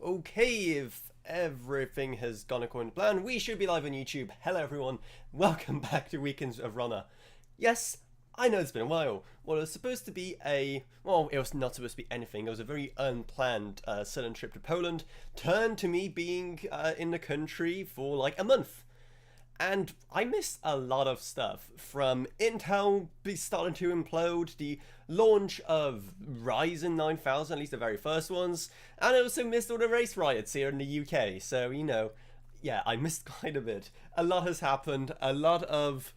Okay, if everything has gone according to plan, we should be live on YouTube. Hello everyone, welcome back to Weekends of Avrona. Yes, I know it's been a while. Well, it was supposed to be well, it was not supposed to be anything. It was a very unplanned sudden trip to Poland, turned to me being in the country for like a month. And I missed a lot of stuff, from Intel starting to implode, the launch of Ryzen 9000, at least the very first ones, and I also missed all the race riots here in the UK, so, you know, yeah, I missed quite a bit. A lot has happened, a lot of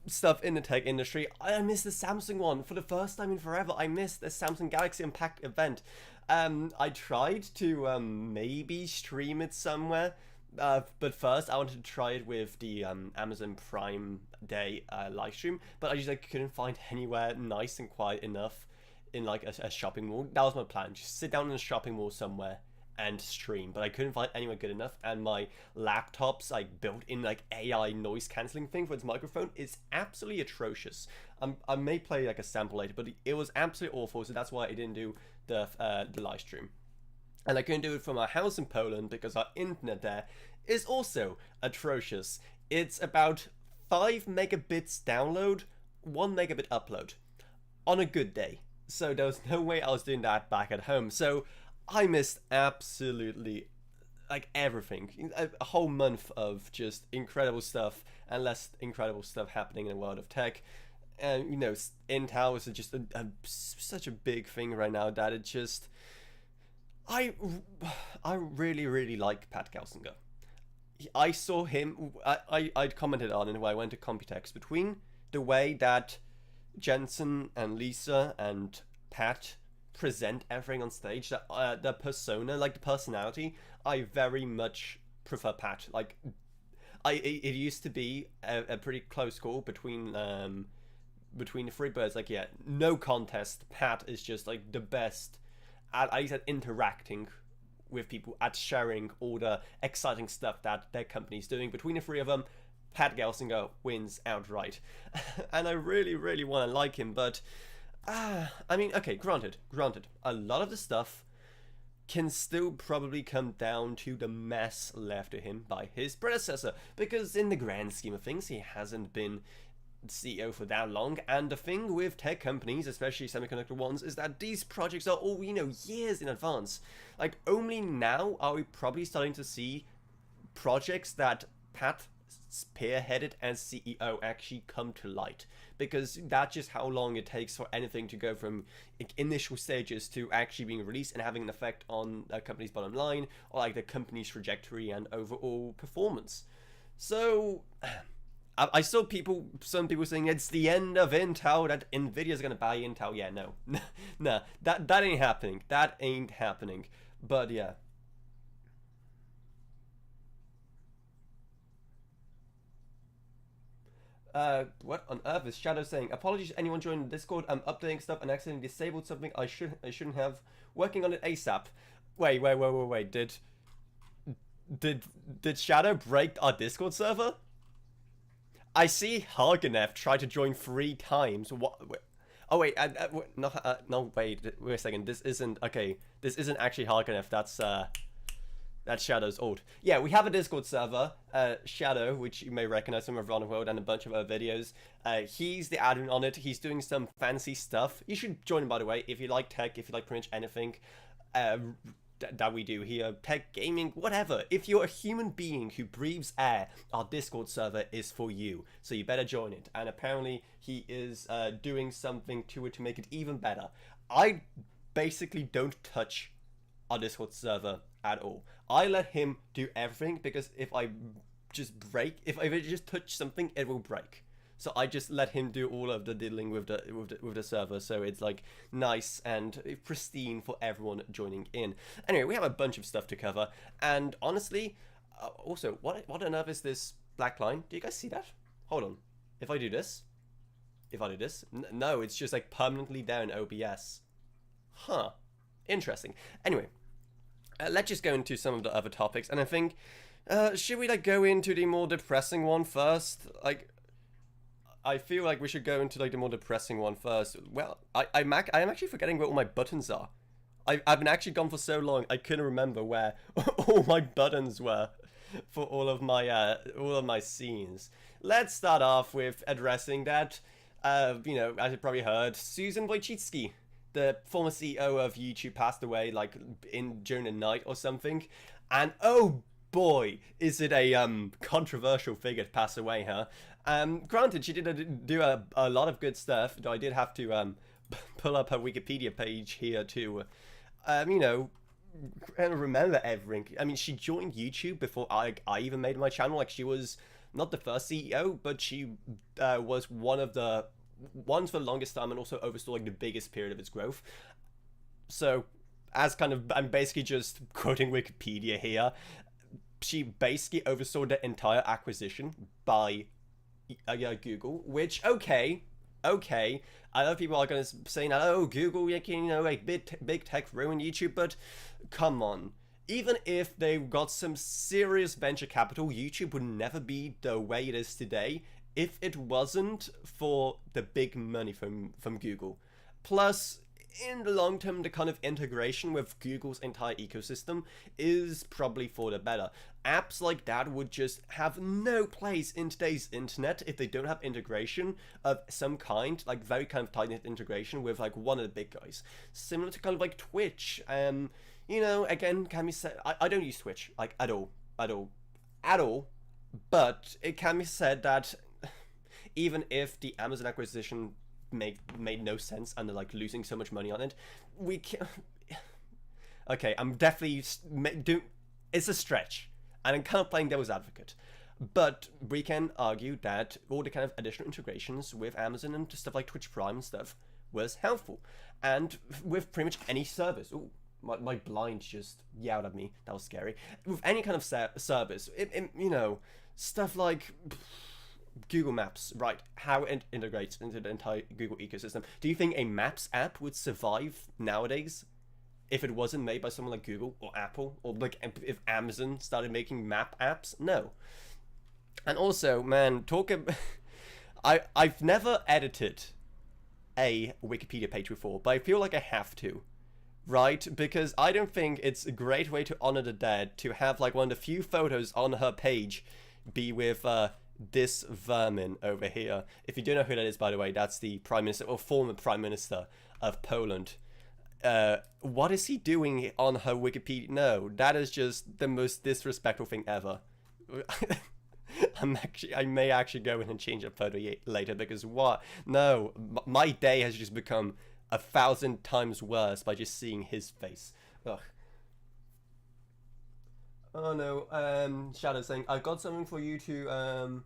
stuff in the tech industry. I missed the Samsung one for the first time in forever. I missed the Samsung Galaxy Unpacked event. I tried to maybe stream it somewhere, but first I wanted to try it with the Amazon Prime Day live stream, but I just couldn't find anywhere nice and quiet enough in like a shopping mall. That was my plan, just sit down in a shopping mall somewhere and stream, but I couldn't find anywhere good enough, and my laptop's like built-in like AI noise cancelling thing for its microphone is absolutely atrocious. I may play like a sample later, but it was absolutely awful, so that's why I didn't do the live stream. And I couldn't do it from our house in Poland because our internet there is also atrocious. It's about 5 megabits download, 1 megabit upload on a good day. So there was no way I was doing that back at home. So I missed absolutely like everything. A whole month of just incredible stuff and less incredible stuff happening in the world of tech. And you know, Intel is just such a big thing right now that it just... I really like Pat Gelsinger. I saw him, I commented on it when I went to Computex, between the way that Jensen and Lisa and Pat present everything on stage, that the persona, like the personality, I very much prefer Pat. Like, it used to be a pretty close call between the three, but it's like, yeah, no contest. Pat is just like the best at least at interacting with people, at sharing all the exciting stuff that their company's doing. Between the three of them, Pat Gelsinger wins outright. And I really want to like him, but I mean, okay, granted, a lot of the stuff can still probably come down to the mess left to him by his predecessor, because in the grand scheme of things, he hasn't been CEO for that long. And the thing with tech companies, especially semiconductor ones, is that these projects are all, you know, years in advance. Like, only now are we probably starting to see projects that Pat spearheaded as CEO actually come to light, because that's just how long it takes for anything to go from initial stages to actually being released and having an effect on a company's bottom line, or like the company's trajectory and overall performance. So I saw some people saying it's the end of Intel, that Nvidia's gonna buy Intel. Yeah, no, nah, that ain't happening. That ain't happening. But yeah. What on earth is Shadow saying? Apologies to anyone joining the Discord. I'm updating stuff and accidentally disabled something I shouldn't have. Working on it ASAP. Wait. Did Shadow break our Discord server? I see Harganev try to join 3 times. What? Oh wait, no, wait a second. This isn't okay. This isn't actually Harganev. That's Shadow's old. Yeah, we have a Discord server, Shadow, which you may recognize from Avrona World and a bunch of other videos. He's the admin on it. He's doing some fancy stuff. You should join him, by the way, if you like tech, if you like pretty much anything that we do here, tech, gaming, whatever. If you're a human being who breathes air, our Discord server is for you, so you better join it. And apparently he is doing something to it to make it even better. I basically don't touch our Discord server at all. I let him do everything, because if I just touch something, it will break. So I just let him do all of the diddling with the server, so it's like nice and pristine for everyone joining in. Anyway, we have a bunch of stuff to cover, and honestly, also, what on earth is this black line? Do you guys see that? Hold on. If I do this, no, it's just like permanently down OBS. Huh. Interesting. Anyway, let's just go into some of the other topics, and I think, should we like go into the more depressing one first? Like, I feel like we should go into like the more depressing one first. Well, I am actually forgetting where all my buttons are. I've been actually gone for so long I couldn't remember where all my buttons were for all of my scenes. Let's start off with addressing that. You know, as you probably heard, Susan Wojcicki, the former CEO of YouTube, passed away like during the night or something, and oh boy, is it a controversial figure to pass away, huh? Granted, she did do a lot of good stuff, though I did have to pull up her Wikipedia page here to, you know, remember everything. I mean, she joined YouTube before I even made my channel. Like, she was not the first CEO, but she was one of the ones for the longest time, and also oversaw like the biggest period of its growth. So, as kind of, I'm basically just quoting Wikipedia here. She basically oversaw the entire acquisition by Google, which, okay, I know people are going to say now, oh, Google, you know, like big tech ruined YouTube, but come on. Even if they got some serious venture capital, YouTube would never be the way it is today if it wasn't for the big money from Google. Plus, in the long term, the kind of integration with Google's entire ecosystem is probably for the better. Apps like that would just have no place in today's internet if they don't have integration of some kind, like very kind of tight-knit integration with like one of the big guys. Similar to kind of like Twitch. You know, again, can be said, I don't use Twitch, like, at all, but it can be said that even if the Amazon acquisition made no sense and they're like losing so much money on it, we can. Okay, I'm definitely it's a stretch, and I'm kind of playing devil's advocate, but we can argue that all the kind of additional integrations with Amazon and stuff like Twitch Prime and stuff was helpful, and with pretty much any service. Ooh, my blind just yelled at me. That was scary. With any kind of service, you know, stuff like Google Maps, right? How it integrates into the entire Google ecosystem. Do you think a Maps app would survive nowadays if it wasn't made by someone like Google or Apple, or like if Amazon started making map apps? No. And also, man, I've never edited a Wikipedia page before, but I feel like I have to, right? Because I don't think it's a great way to honor the dead to have like one of the few photos on her page be with this vermin over here. If you don't know who that is, by the way, that's the Prime Minister, or former Prime Minister of Poland. What is he doing on her Wikipedia? No, that is just the most disrespectful thing ever. I may actually go in and change that photo later, because what? No, my day has just become 1,000 times worse by just seeing his face. Ugh. Oh no, Shadow saying, I've got something for you to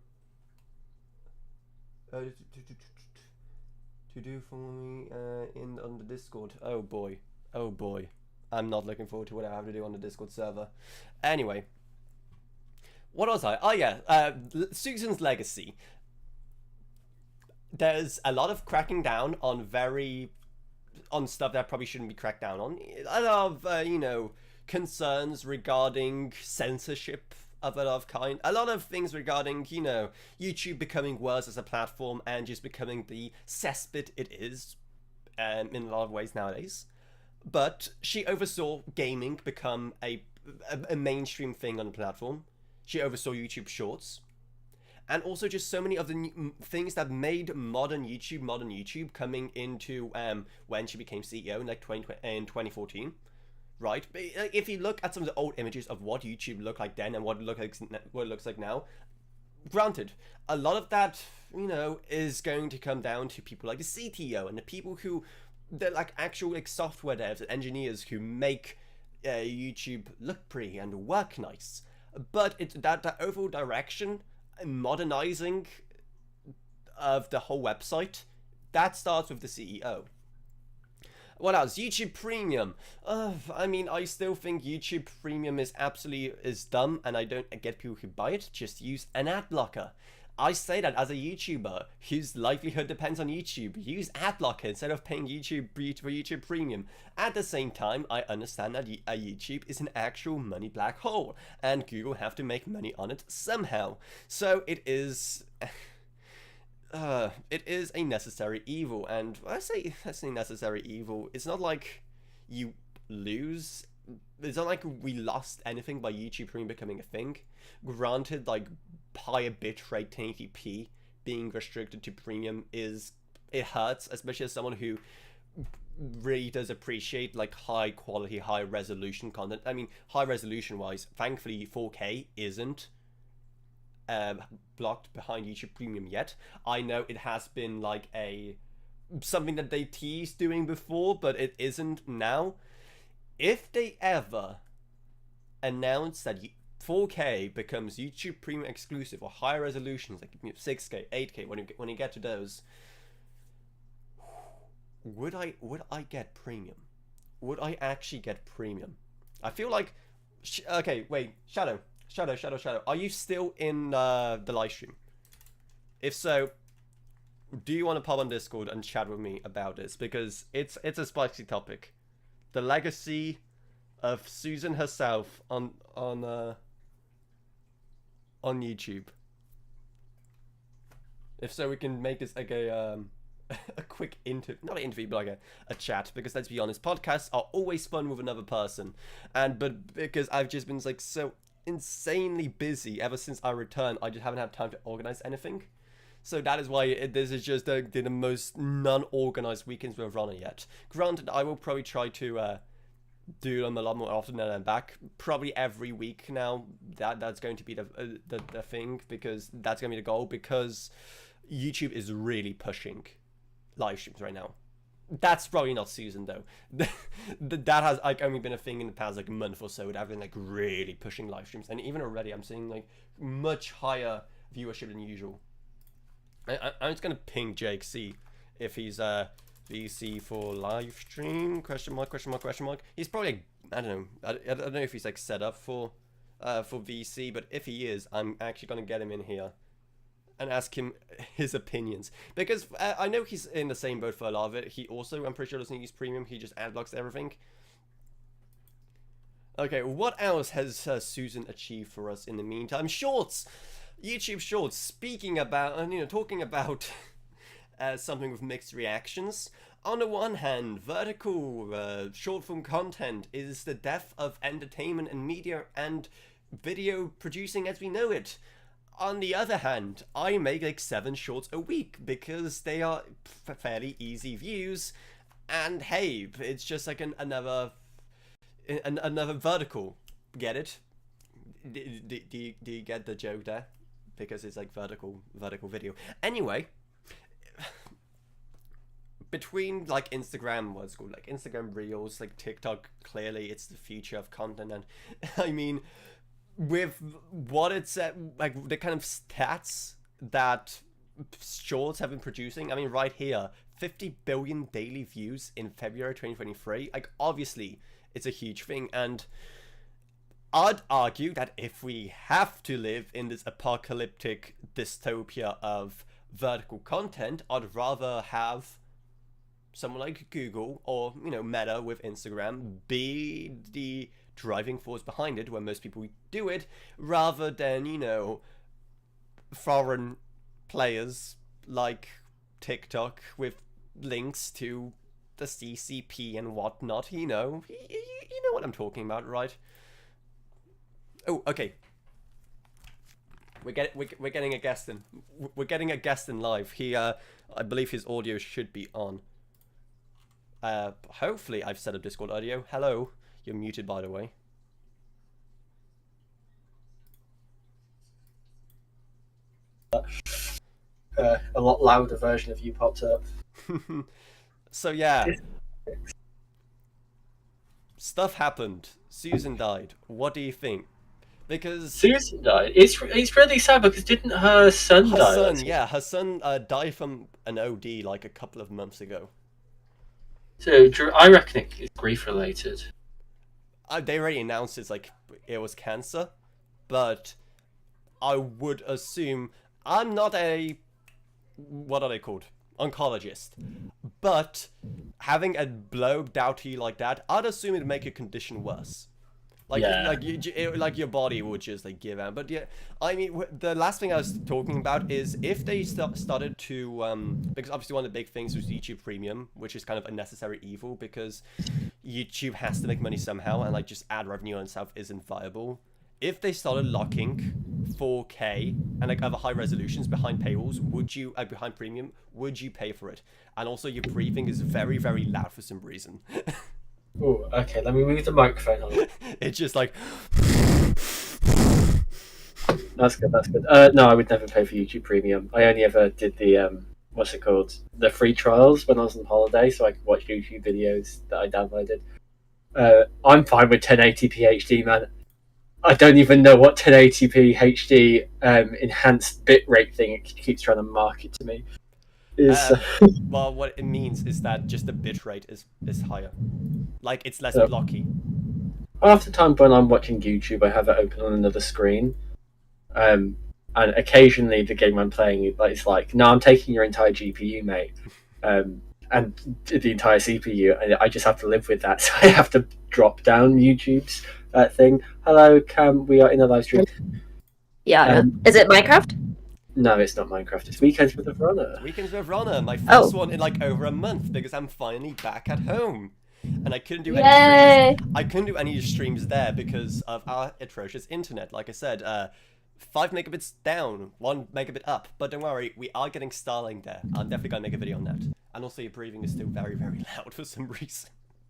do for me on the Discord. Oh boy. I'm not looking forward to what I have to do on the Discord server. Anyway, what was I? Oh yeah, Susan's legacy. There's a lot of cracking down on stuff that probably shouldn't be cracked down on. A lot of you know, concerns regarding censorship of a lot of kind. A lot of things regarding, you know, YouTube becoming worse as a platform and just becoming the cesspit it is in a lot of ways nowadays. But she oversaw gaming become a mainstream thing on the platform. She oversaw YouTube Shorts. And also just so many of the things that made modern YouTube coming into when she became CEO in like 2014. Right, but if you look at some of the old images of what YouTube looked like then and what it looks like now, granted, a lot of that, you know, is going to come down to people like the CTO and the people who, they're like actual like software devs and engineers who make YouTube look pretty and work nice. But it's that overall direction, modernizing of the whole website, that starts with the CEO. What else? YouTube Premium. I mean, I still think YouTube Premium is dumb, and I don't get people who buy it. Just use an ad blocker. I say that as a YouTuber whose livelihood depends on YouTube. Use ad blocker instead of paying YouTube for YouTube Premium. At the same time, I understand that YouTube is an actual money black hole, and Google have to make money on it somehow. So it is a necessary evil, and when I say that's a necessary evil, it's not like you lose. It's not like we lost anything by YouTube Premium becoming a thing. Granted, like higher bitrate 1080p being restricted to Premium it hurts, especially as someone who really does appreciate like high quality, high resolution content. I mean, high resolution wise, thankfully 4K isn't blocked behind YouTube Premium yet. I know it has been like something that they teased doing before, but it isn't now. If they ever announce that 4K becomes YouTube Premium exclusive or higher resolutions like 6K, 8K, when you get to those, would I get Premium? Would I actually get Premium? I feel like okay, wait, Shadow, are you still in the live stream? If so, do you want to pop on Discord and chat with me about this, because it's a spicy topic. The legacy of Susan herself on YouTube. If so, we can make this like a quick not an interview, but like a chat, because let's be honest, podcasts are always fun with another person, but because I've just been like so insanely busy ever since I returned, I just haven't had time to organize anything. So that is why this is just the most non-organized weekends with Avrona yet. Granted, I will probably try to do them a lot more often than I'm back. Probably every week now. That's going to be the thing, because that's going to be the goal, because YouTube is really pushing live streams right now. That's probably not Susan though. That has like only been a thing in the past like month or so. I've been like really pushing live streams, and even already I'm seeing like much higher viewership than usual. I'm just gonna ping Jake, see if he's VC for live stream, question mark. He's probably like, I don't know. I don't know if he's like set up for VC, but if he is, I'm actually gonna get him in here and ask him his opinions, because I know he's in the same boat for a lot of it. He also, I'm pretty sure, doesn't use Premium. He just ad blocks everything. Okay, what else has Susan achieved for us in the meantime? Shorts! YouTube Shorts. Speaking about, talking about something with mixed reactions. On the one hand, vertical short form content is the death of entertainment and media and video producing as we know it. On the other hand, I make like 7 shorts a week because they are fairly easy views, and hey, it's just like another vertical. Get it? Do you get the joke there? Because it's like vertical video. Anyway, between like Instagram, what's called like Instagram Reels, like TikTok, clearly it's the future of content, and I mean, with what it's like the kind of stats that shorts have been producing, I mean, right here, 50 billion daily views in February 2023. Like, obviously, it's a huge thing, and I'd argue that if we have to live in this apocalyptic dystopia of vertical content, I'd rather have someone like Google or, Meta with Instagram be the driving force behind it, where most people do it, rather than, foreign players like TikTok with links to the CCP and whatnot. You know what I'm talking about, right? Oh, okay. We're getting a guest in. We're getting a guest in live. He, I believe his audio should be on. Hopefully I've set up Discord audio. Hello. You're muted, by the way. A lot louder version of you popped up. So yeah. Stuff happened. Susan died. What do you think? Because Susan died. It's really sad, because didn't her son die? Her son died from an OD like a couple of months ago. So I reckon it's grief related. They already announced it was cancer, but I would assume, I'm not a, what are they called, oncologist, but having a blow doubty like that, I'd assume it'd make your condition worse. Like your body would just like give out. But yeah, I mean, the last thing I was talking about is if they started to because obviously one of the big things was YouTube Premium, which is kind of a necessary evil because YouTube has to make money somehow, and like just ad revenue on itself isn't viable. If they started locking 4K and like other high resolutions behind paywalls, would you behind Premium? Would you pay for it? And also, your breathing is very, very loud for some reason. Oh, okay. Let me move the microphone on. It's just like. That's good. That's good. No, I would never pay for YouTube Premium. I only ever did the what's it called? The free trials when I was on holiday, so I could watch YouTube videos that I downloaded. I'm fine with 1080p HD, man. I don't even know what 1080p HD enhanced bitrate thing it keeps trying to market to me. Well, what it means is that just the bitrate is higher. Like, it's less blocky. Half the time when I'm watching YouTube, I have it open on another screen. And occasionally the game I'm playing, it's like, no, I'm taking your entire GPU, mate. And the entire CPU, and I just have to live with that. So I have to drop down YouTube's thing. Hello, Cam, we are in a live stream. Yeah, is it Minecraft? No, it's not Minecraft. It's Weekends with Avrona. Weekends with Avrona, my first one in like over a month because I'm finally back at home, and I couldn't do any streams. I couldn't do any streams there because of our atrocious internet. Like I said, 5 megabits down, 1 megabit up. But don't worry, we are getting Starlink there. I'm definitely gonna make a video on that. And also, your breathing is still very, very loud for some reason.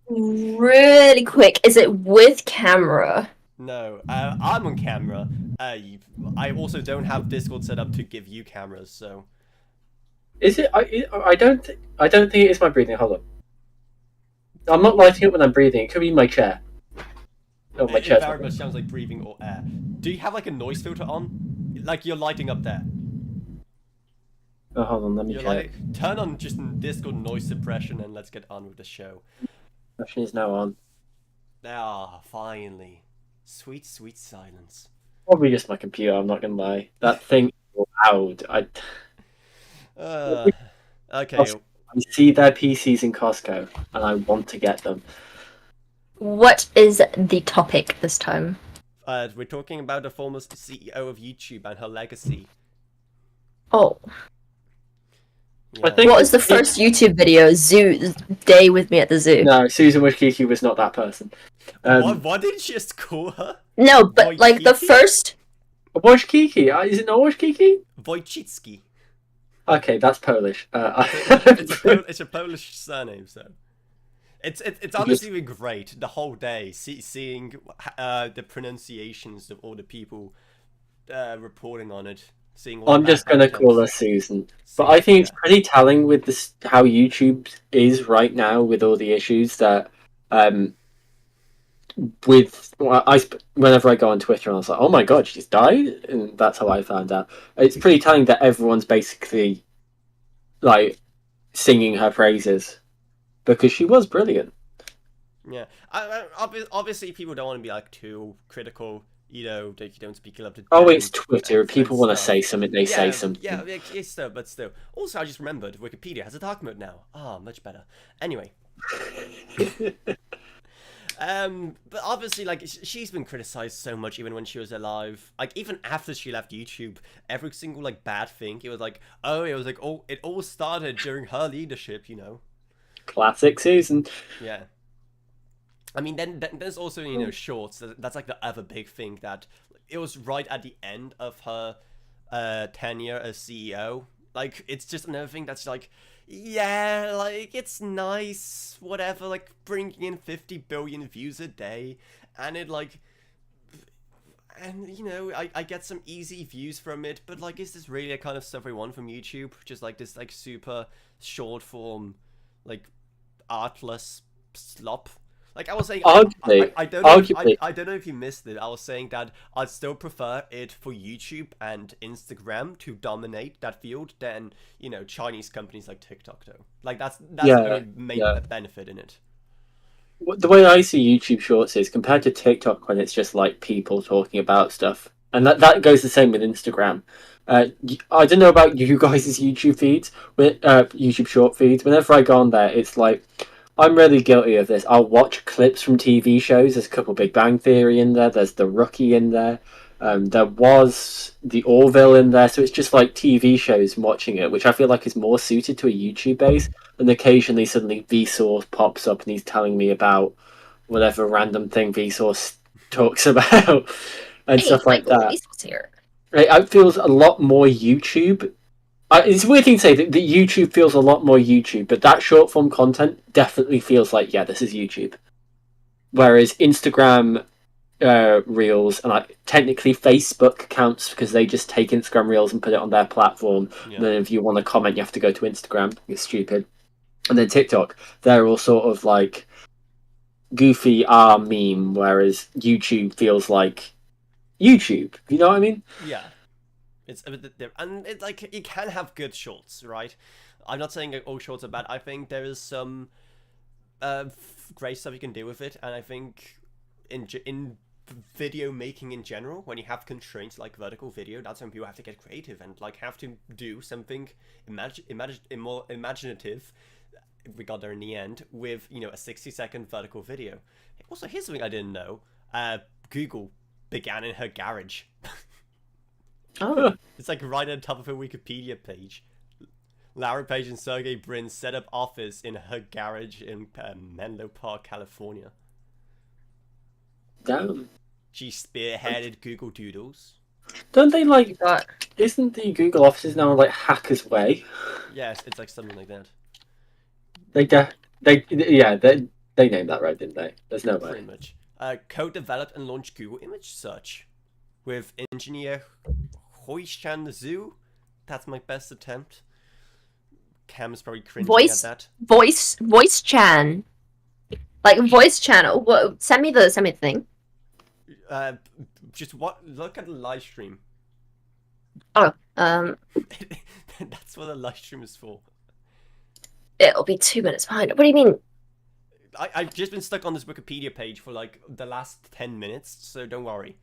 Really quick, is it with camera? No, I'm on camera. I also don't have Discord set up to give you cameras, so. Is it? I don't think it is my breathing. Hold on. I'm not lighting it when I'm breathing. It could be my chair. Oh, my chair. It very much sounds like breathing or air. Do you have like a noise filter on? Like you're lighting up there. Oh, hold on. Let me check. Turn on just Discord noise suppression and let's get on with the show. Suppression is now on. Ah, finally. Sweet, sweet silence. Probably just my computer, I'm not gonna lie. That thing is loud. Okay. I see their PCs in Costco, and I want to get them. What is the topic this time? We're talking about the former CEO of YouTube and her legacy. Oh. Yeah. What was the first YouTube video? Zoo day with me at the zoo. No, Susan Wojcicki was not that person. What did she just call her? No, but Wojcicki? Like the first. Wojcicki? Is it not Wojcicki? Wojcicki. Okay, that's Polish. It's a Polish surname, so it's honestly been great the whole day seeing the pronunciations of all the people reporting on it. I'm just going to call her Susan. But I think it's pretty telling with this how YouTube is right now with all the issues that whenever I go on Twitter and I was like, oh my god, she's died, and that's how I found out. It's pretty telling that everyone's basically like singing her praises because she was brilliant. Yeah, obviously people don't want to be like too critical. You know, that you don't speak up to. Oh, it's Twitter. People want to say something, they say something. Yeah, but still. Also, I just remembered Wikipedia has a dark mode now. Ah, much better. Anyway. But obviously, like, she's been criticized so much even when she was alive. Like, even after she left YouTube, every single, like, bad thing, it was like, it all started during her leadership, you know? Classic Susan. Yeah. I mean, then there's also, you know, shorts. That's, like, the other big thing that it was right at the end of her tenure as CEO. Like, it's just another thing that's, like, yeah, like, it's nice, whatever, like, bringing in 50 billion views a day, and it, like, and, you know, I get some easy views from it, but, like, is this really the kind of stuff we want from YouTube? Just, like, this, like, super short form, like, artless slop? Like I was saying, I don't know if you missed it. I was saying that I'd still prefer it for YouTube and Instagram to dominate that field than, you know, Chinese companies like TikTok though. Like that's the main benefit in it. The way I see YouTube Shorts is compared to TikTok when it's just like people talking about stuff, and that goes the same with Instagram. I don't know about you guys' YouTube feeds, YouTube Short feeds. Whenever I go on there, it's like I'm really guilty of this. I'll watch clips from TV shows. There's a couple Big Bang Theory in there. There's The Rookie in there. There was The Orville in there. So it's just like TV shows and watching it, which I feel like is more suited to a YouTube base. And occasionally, suddenly, Vsauce pops up and he's telling me about whatever random thing Vsauce talks about and stuff like Michael, that. Vsauce here. It feels a lot more YouTube. It's a weird thing to say that YouTube feels a lot more YouTube, but that short form content definitely feels like, yeah, this is YouTube. Whereas Instagram Reels and technically Facebook counts because they just take Instagram Reels and put it on their platform. Yeah. And then if you want to comment, you have to go to Instagram. It's stupid. And then TikTok, they're all sort of like goofy meme, whereas YouTube feels like YouTube. You know what I mean? Yeah. It's a bit different. And it's like, you can have good shorts, right? I'm not saying all shorts are bad. I think there is some great stuff you can do with it. And I think in video making in general, when you have constraints like vertical video, that's when people have to get creative and like have to do something more imaginative. We got there in the end with, you know, a 60-second vertical video. Also, here's something I didn't know. Google began in her garage. Oh. It's like right on top of her Wikipedia page. Larry Page and Sergey Brin set up office in her garage in Menlo Park, California. Damn. She spearheaded Google Doodles. Don't they like? Got Isn't the Google offices now like Hacker's Way? Yes, it's like something like that. They named that right, didn't they? There's no way. Pretty much. Co-developed and launched Google Image Search with engineer Hoishan Zhu. That's my best attempt. Cam's probably cringing at that. voice chan. Like voice channel. What send me the thing. Just look at the live stream. Oh, That's what the live stream is for. it'll be 2 minutes behind. What do you mean? I've just been stuck on this Wikipedia page for like the last 10 minutes, so don't worry.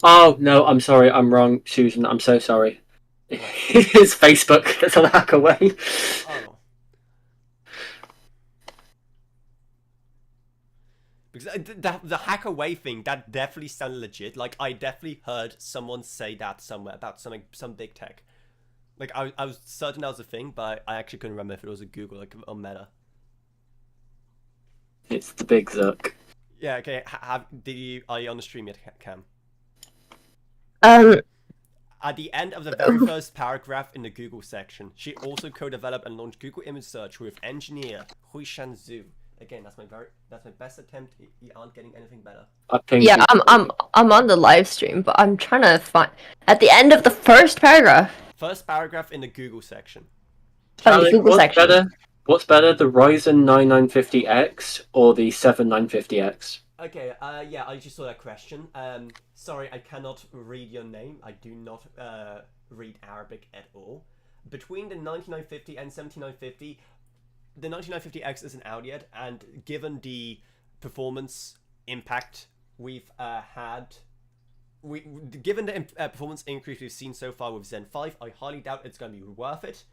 Oh no, I'm sorry, I'm wrong, Susan. I'm so sorry. It's Facebook. That's a hack away. Oh. Because the hack away thing, that definitely sounded legit. Like, I definitely heard someone say that somewhere about some big tech. Like, I was certain that was a thing, but I actually couldn't remember if it was a Google, like, or Meta. It's the big Zuck. Yeah, okay. Are you on the stream yet, Cam? At the end of the very first paragraph in the Google section, she also co-developed and launched Google Image Search with engineer Huishan Zhu. Again, that's my best attempt. You aren't getting anything better. Yeah, I'm on the live stream, but I'm trying to find at the end of the first paragraph. First paragraph in the Google section. The Google section. What's better, the Ryzen 9950X or the 7950X? Okay, yeah, I just saw that question. Sorry, I cannot read your name. I do not read Arabic at all. Between the 9950 and 7950, the 9950X isn't out yet, and given the performance impact we've had, given the performance increase we've seen so far with Zen 5, I highly doubt it's going to be worth it.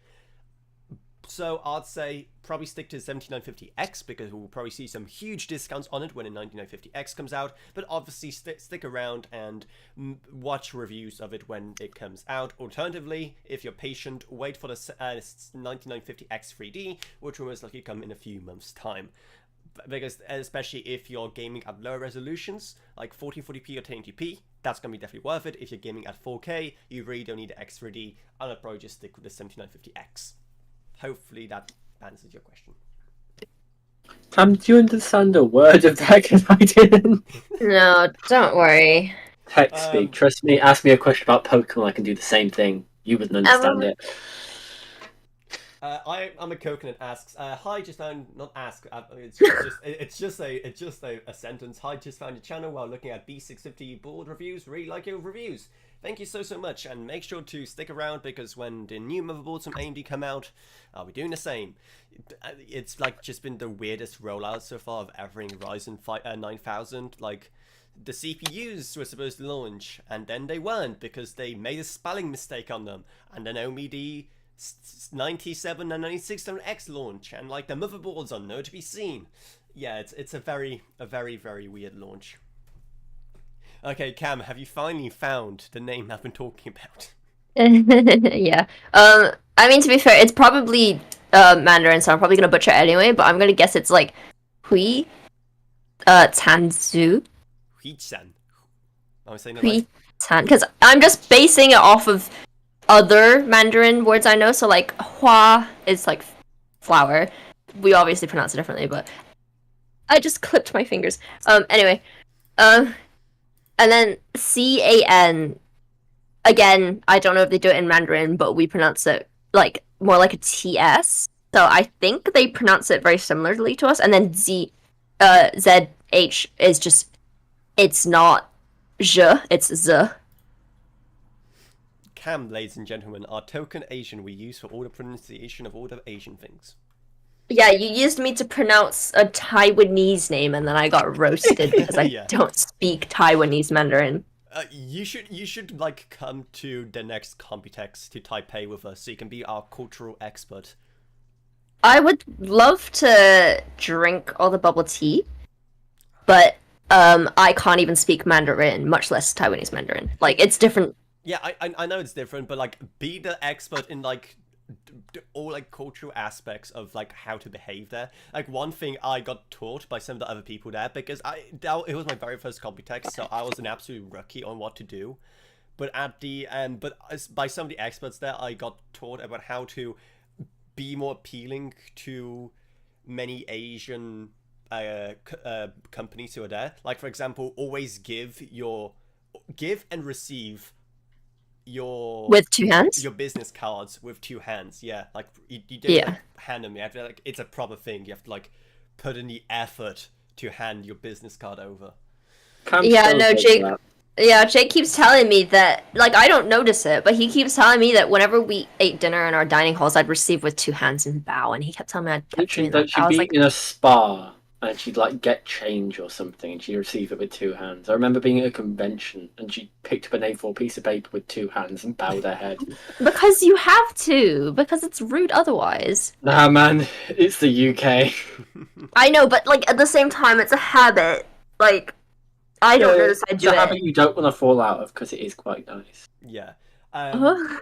So I'd say probably stick to the 7950X because we'll probably see some huge discounts on it when the 9950X comes out. But obviously stick around and watch reviews of it when it comes out. Alternatively, if you're patient, wait for the 9950X 3D, which will most likely come in a few months' time. Because especially if you're gaming at lower resolutions, like 1440p or 1080p, that's going to be definitely worth it. If you're gaming at 4K, you really don't need the X3D. I'll probably just stick with the 7950X. Hopefully that answers your question. Cam, do you understand a word of that? Because I didn't. No, don't worry. Text speak. Trust me. Ask me a question about Pokemon. I can do the same thing. You wouldn't understand it. I'm a coconut asks. Hi, just found not ask. It's just a sentence. Hi, just found your channel while looking at B650 board reviews. Really like your reviews. Thank you so much, and make sure to stick around because when the new motherboards from AMD come out, I'll be doing the same. It's like just been the weirdest rollout so far of everything Ryzen 9000. Like the CPUs were supposed to launch, and then they weren't because they made a spelling mistake on them, and then only the 97 and 9600X launch, and like the motherboards are nowhere to be seen. Yeah, it's a very very weird launch. Okay, Cam, have you finally found the name I've been talking about? Yeah. I mean, to be fair, it's probably Mandarin, so I'm probably gonna butcher it anyway. But I'm gonna guess it's like Hui, Tanzu, Huichan. Am I saying it right? Hui Tan, because I'm just basing it off of other Mandarin words I know. So like Hua is like flower. We obviously pronounce it differently, but I just clipped my fingers. Anyway, and then CAN. Again, I don't know if they do it in Mandarin, but we pronounce it like more like a TS. So I think they pronounce it very similarly to us. And then ZH is just, it's not Z, it's Z. Cam, ladies and gentlemen, are token Asian we use for all the pronunciation of all the Asian things. Yeah, you used me to pronounce a Taiwanese name, and then I got roasted because I Yeah. don't speak Taiwanese Mandarin. You should like come to the next Computex to Taipei with us, so you can be our cultural expert. I would love to drink all the bubble tea, but I can't even speak Mandarin, much less Taiwanese Mandarin. Like, it's different. Yeah, I know it's different, but like be the expert in like all like cultural aspects of like how to behave there. Like one thing I got taught by some of the other people there, because it was my very first Computex, so I was an absolute rookie on what to do. But at the end, by some of the experts there, I got taught about how to be more appealing to many Asian companies who are there. Like for example, always give and receive With two hands? your business cards with two hands. Yeah, like you don't like, hand them. You have to, like, it's a proper thing. You have to like put in the effort to hand your business card over. Yeah, no, Jake. Yeah, Jake keeps telling me that, like, I don't notice it, but he keeps telling me that whenever we ate dinner in our dining halls, I'd receive with two hands and bow, and he kept telling me I'd kept doing that. She'd be in a spa, and she'd like get change or something, and she'd receive it with two hands. I remember being at a convention, and she picked up an A4 piece of paper with two hands and bowed her head. Because you have to, because it's rude otherwise. Nah, man, it's the UK. I know, but like at the same time, it's a habit. Like, I don't notice I do it's a it. habit you don't want to fall out of because it is quite nice. Yeah. Uh-huh.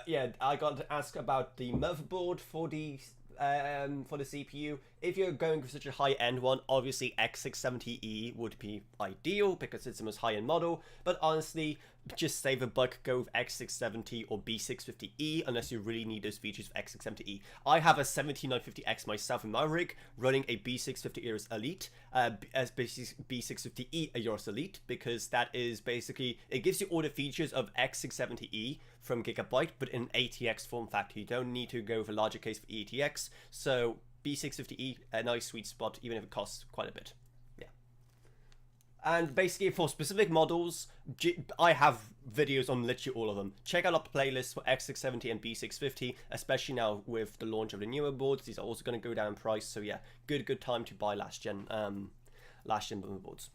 Yeah, I got to ask about the motherboard for the CPU. If you're going for such a high-end one, obviously X670E would be ideal because it's the most high-end model. But honestly, just save a buck, go with X670 or B650E unless you really need those features for X670E. I have a 7950X myself in my rig running a B650 Eurus Elite, as B650E Eurus Elite, because that is basically, it gives you all the features of X670E from Gigabyte, but in an ATX form factor. You don't need to go with a larger case for ATX, so B650E, a nice sweet spot, even if it costs quite a bit. Yeah. And basically for specific models, I have videos on literally all of them. Check out our playlist for X670 and B650, especially now with the launch of the newer boards. These are also going to go down in price, so yeah, good time to buy last gen motherboards.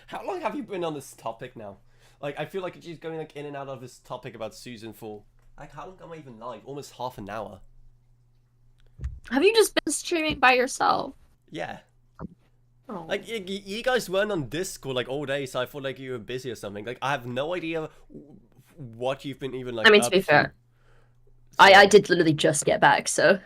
How long have you been on this topic now? Like, I feel like it's just going like in and out of this topic about Season 4. Like, how long am I even live? Almost half an hour. Have you just been streaming by yourself? Yeah. Oh. Like, you guys weren't on Discord like all day, so I thought like you were busy or something. Like, I have no idea what you've been even like. I mean, to be fair, I did literally just get back, so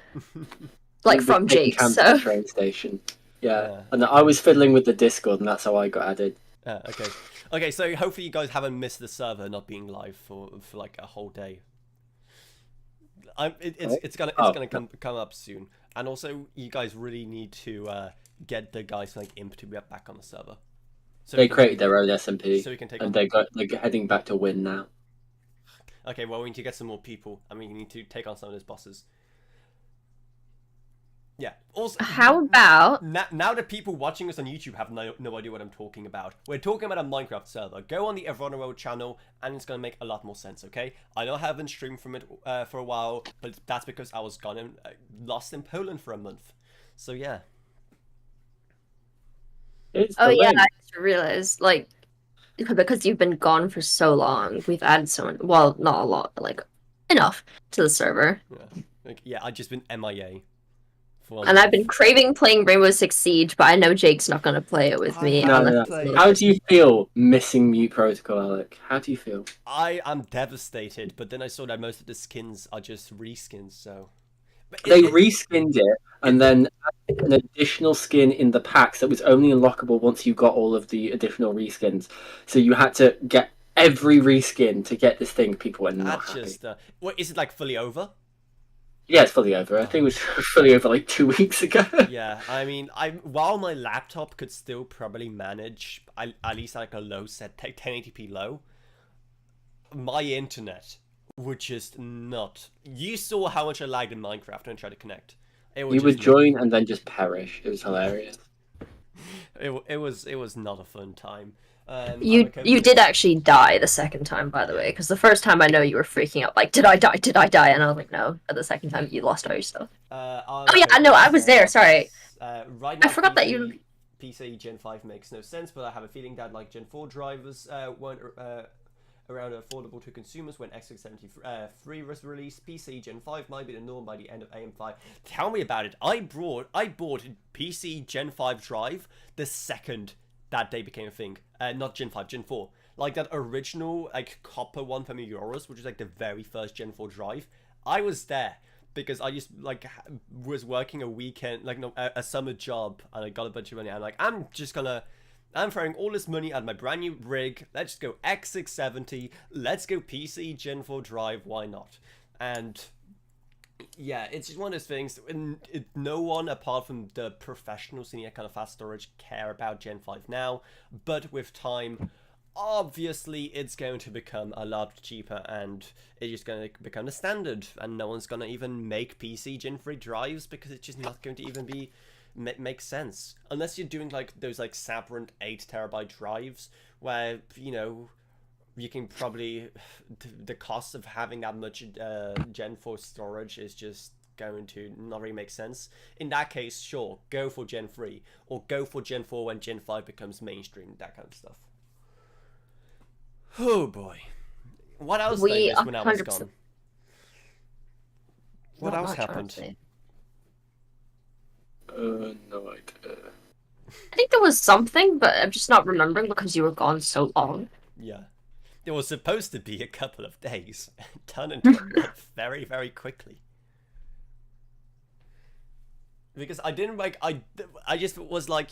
like from Jake. So train station. Yeah, and I was fiddling with the Discord, and that's how I got added. Okay. Okay, so hopefully you guys haven't missed the server not being live for like a whole day. It's gonna come up soon, and also you guys really need to get the guys like Imp to get back on the server. So they created their own SMP, so we can take and they're heading back to win now. Okay, well we need to get some more people, and we need to take on some of those bosses. Yeah. Also, how about now the people watching us on YouTube have no idea what I'm talking about. We're talking about a Minecraft server. Go on the Avrona channel, and it's gonna make a lot more sense. Okay? I know I haven't streamed from it for a while, but that's because I was gone and lost in Poland for a month. So yeah. Oh yeah, I just realized like because you've been gone for so long. We've added so many, well, not a lot, but like enough to the server. Yeah, I've just been MIA. And I've been craving playing Rainbow Six Siege, but I know Jake's not going to play it with me. No. How do you feel missing Mute Protocol, Alec? How do you feel? I am devastated, but then I saw that most of the skins are just reskins, so... They reskinned it, and then added an additional skin in the packs that was only unlockable once you got all of the additional reskins. So you had to get every reskin to get this thing. People were not happy. Just, what, is it like fully over? Yeah, it's fully over. I think it was fully over like 2 weeks ago. Yeah, I mean, while my laptop could still probably manage at least like a low set, 1080p low, my internet would just not. You saw how much I lagged in Minecraft when I tried to connect. You would join and then just perish. It was hilarious. It was not a fun time. You did actually die the second time, by the way, because the first time I know you were freaking out, like, did I die? Did I die? And I was like, no. But the second time you lost all your stuff. Oh yeah, no, I was there. Sorry. Right now, I forgot that you. PC Gen 5 makes no sense, but I have a feeling that like Gen 4 drivers weren't around affordable to consumers when X673 was released. PC Gen 5 might be the norm by the end of AM5. Tell me about it. I bought PC Gen 5 drive the second that day became a thing. Not Gen 5, Gen 4. Like that original like copper one from Euros, which was like the very first Gen 4 drive. I was there because I just like was working a weekend, like no, a summer job, and I got a bunch of money. I'm like, I'm throwing all this money at my brand new rig. Let's just go X670. Let's go PC Gen 4 drive. Why not? And yeah, it's just one of those things. No one apart from the professionals in that kind of fast storage care about Gen 5 now. But with time, obviously it's going to become a lot cheaper, and it's just going to become the standard. And no one's going to even make PC Gen 3 drives because it's just not going to even be make sense unless you're doing like those like Sabrent 8TB drives where you can probably the cost of having that much Gen 4 storage is just going to not really make sense. In that case, sure, go for Gen 3 or go for Gen 4 when Gen 5 becomes mainstream, that kind of stuff. Oh boy, what else when I was gone? What else happened? No idea. I think there was something, but I'm just not remembering because you were gone so long. Yeah. It was supposed to be a couple of days. Turned into very, very quickly. Because I didn't like, I just was like,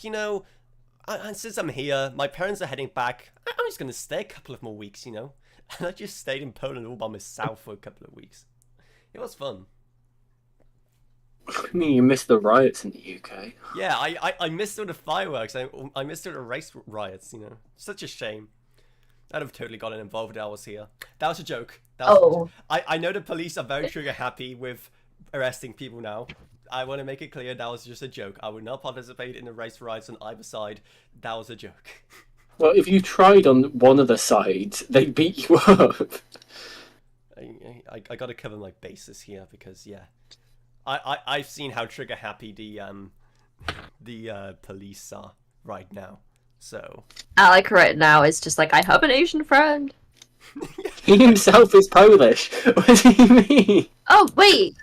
since I'm here, my parents are heading back, I'm just going to stay a couple of more weeks, And I just stayed in Poland all by myself for a couple of weeks. It was fun. I mean, you missed the riots in the UK. Yeah, I missed all the fireworks. I missed all the race riots, Such a shame. I'd have totally gotten involved if I was here. That was a joke. I know the police are very trigger happy with arresting people now. I want to make it clear that was just a joke. I would not participate in the race riots on either side. That was a joke. Well, if you tried on one of the sides, they'd beat you up. I got to cover my bases here because, yeah. I've seen how trigger happy the police are right now. So Alec right now is just like, I have an Asian friend. He himself is Polish. What does he mean? Oh wait,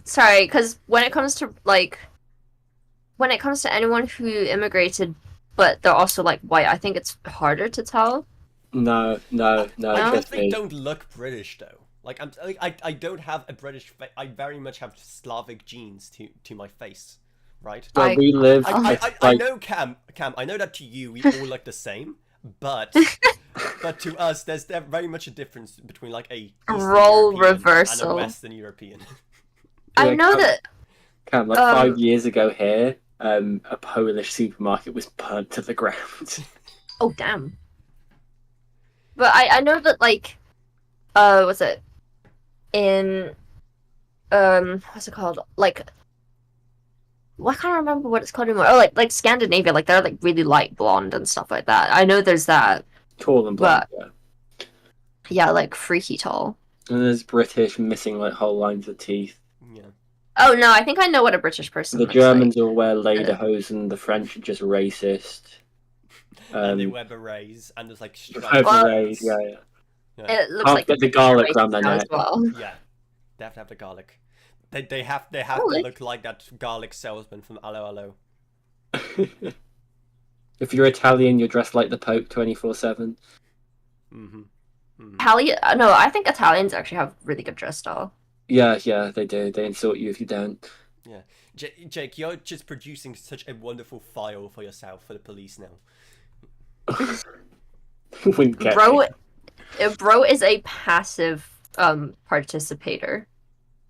sorry. Because when it comes to anyone who immigrated, but they're also like white, I think it's harder to tell. No. I definitely don't look British though. Like I don't have a British face. I very much have Slavic genes to my face, right? Well, we live. I know, Cam. I know that to you we all look the same, but to us, there's very much a difference between like a role reversal and a Western European. I know that. Cam, 5 years ago here, a Polish supermarket was burnt to the ground. Oh damn! But I know that what's it? In what's it called? Like, I can't remember what it's called anymore. Oh, like Scandinavia, like they're like really light blonde and stuff like that. I know there's that. Tall and blonde, yeah. Yeah, like freaky tall. And there's British missing like whole lines of teeth. Yeah. Oh no, I think I know what a British person. The Germans all wear lederhosen. The French are just racist. And they wear berets and there's like stripes. Berets, yeah. It looks Can't like get the garlic around their as neck. well. Yeah, they have to have the garlic. They have to look like that garlic salesman from Allo Allo. If you're Italian, you're dressed like the Pope 24/7. Italian? No, I think Italians actually have really good dress style. Yeah, they do. They insult you if you don't. Yeah, Jake, you're just producing such a wonderful file for yourself for the police now. Wouldn't get me. Bro is a passive participator,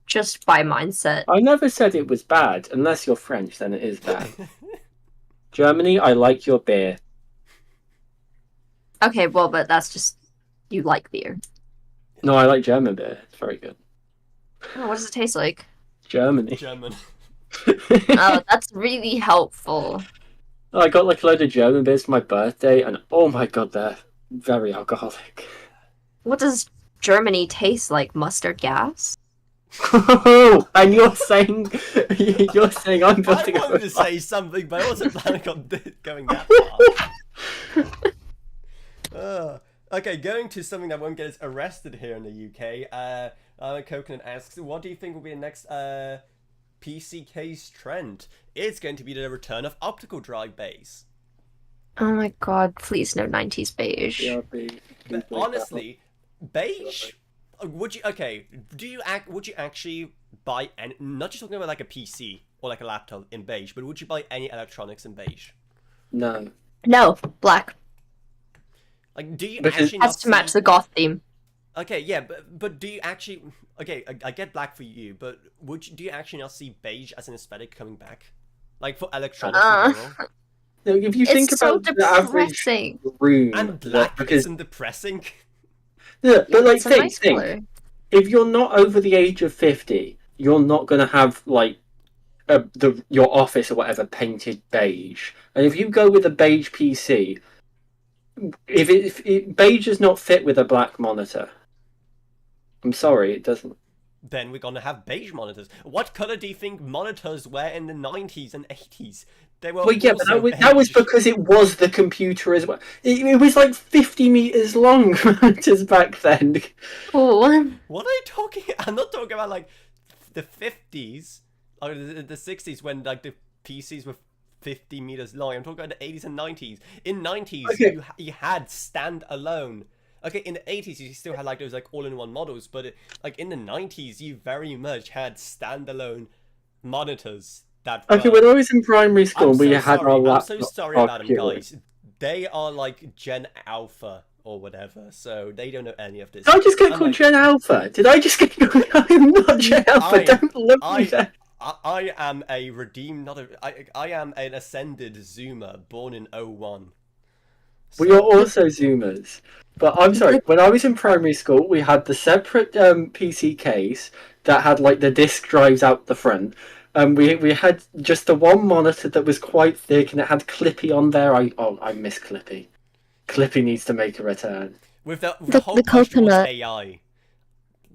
just by mindset. I never said it was bad. Unless you're French, then it is bad. Germany, I like your beer. Okay, well, but that's just you like beer. No, I like German beer. It's very good. Oh, what does it taste like? Germany. German. Oh, that's really helpful. I got like a load of German beers for my birthday, and oh my god, they're very alcoholic. What does Germany taste like? Mustard gas? And you're saying I'm building I wanted to say something, but I wasn't planning on going that far. Okay, going to something that won't get us arrested here in the UK. Coconut asks, what do you think will be the next PC case trend? It's going to be the return of optical drive bays. Oh my god, please no 90s beige. But honestly, beige. Would you actually buy any? Not just talking about like a PC or like a laptop in beige, but would you buy any electronics in beige? No. No, black. Like, do you Because actually It has to match the goth theme. Okay, yeah, but do you actually? Okay, I get black for you, but do you actually not see beige as an aesthetic coming back, like for electronics in general? No, if you think It's so about the average depressing. room, And black because isn't depressing. yeah, but like It's a nice think, color. if you're not over the age of 50, you're not gonna have like your office or whatever painted beige, and if you go with a beige PC, if beige does not fit with a black monitor, I'm sorry, it doesn't. Then we're gonna have beige monitors. What color do you think monitors were in the 90s and 80s? They were Well, yeah, but also that was beige. because it was the computer as well. It was like 50 meters long monitors back then. Oh. What are you talking? I'm not talking about like the 50s or the 60s when like the PCs were 50 meters long. I'm talking about the 80s and 90s. In 90s, Okay. you had standalone. Okay, in the 80s you still had like those like all-in-one models, but like in the 90s you very much had standalone monitors that. Okay, when I was in primary school, I'm we so had sorry. our I'm laptop. so sorry about them, guys. They are like Gen Alpha or whatever, so they don't know any of this. Did I just get I'm called like, Gen Alpha? Did I just get called? I'm not Gen Alpha. Don't look me there. I am a redeemed, I am an ascended Zoomer born in 01. We are also Zoomers. But I'm sorry, when I was in primary school, we had the separate PC case that had like the disk drives out the front. We had just the one monitor that was quite thick and it had Clippy on there. I miss Clippy. Clippy needs to make a return. With the The whole question was coconut. AI.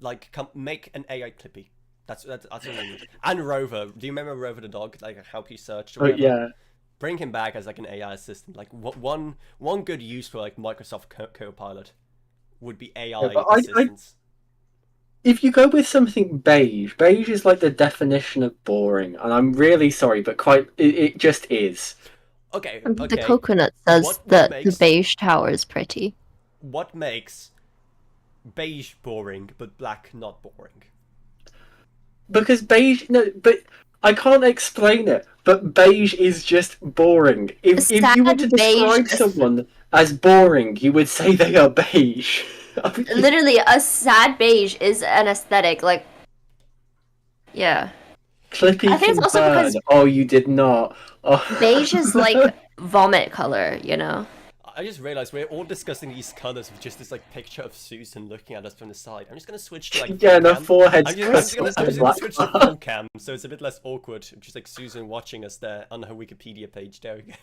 Like, make an AI Clippy. That's what we need. And Rover. Do you remember Rover the dog? Like, how he searched or Oh whatever? yeah. Bring him back as like an AI assistant. Like one good use for like Microsoft Copilot would be AI Yeah, but assistants. If you go with something beige is like the definition of boring, and I'm really sorry, but it just is. Okay. The coconut says What that makes- the beige tower is pretty. What makes beige boring but black not boring? Because beige, no, but I can't explain it. But beige is just boring. If you were to Sad beige- describe someone as boring, you would say they are beige. Literally, a sad beige is an aesthetic. Like, yeah, Clippy I think it's can also burn. because Oh, you did not. Oh. beige is like vomit color. You know. I just realized we're all discussing these colors with just this like picture of Susan looking at us from the side. I'm just gonna switch to like Yeah, full the cam. forehead's I'm just gonna black. switch to full cam, so it's a bit less awkward. Just like Susan watching us there on her Wikipedia page. There we go.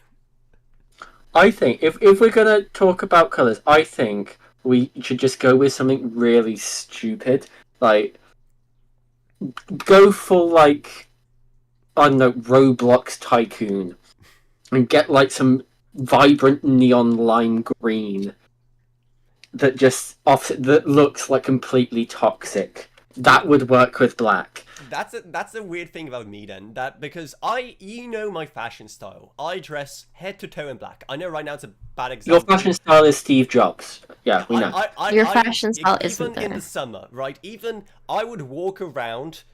I think if we're gonna talk about colors, I think we should just go with something really stupid. Like, go for like, I don't know, Roblox Tycoon, and get like some vibrant neon lime green that that looks like completely toxic. That would work with black. That's a weird thing about me then, that because you know my fashion style. I dress head to toe in black. I know right now it's a bad example. Your fashion style is Steve Jobs. Yeah, we know. Your fashion style even isn't there. in the summer, right? Even I would walk around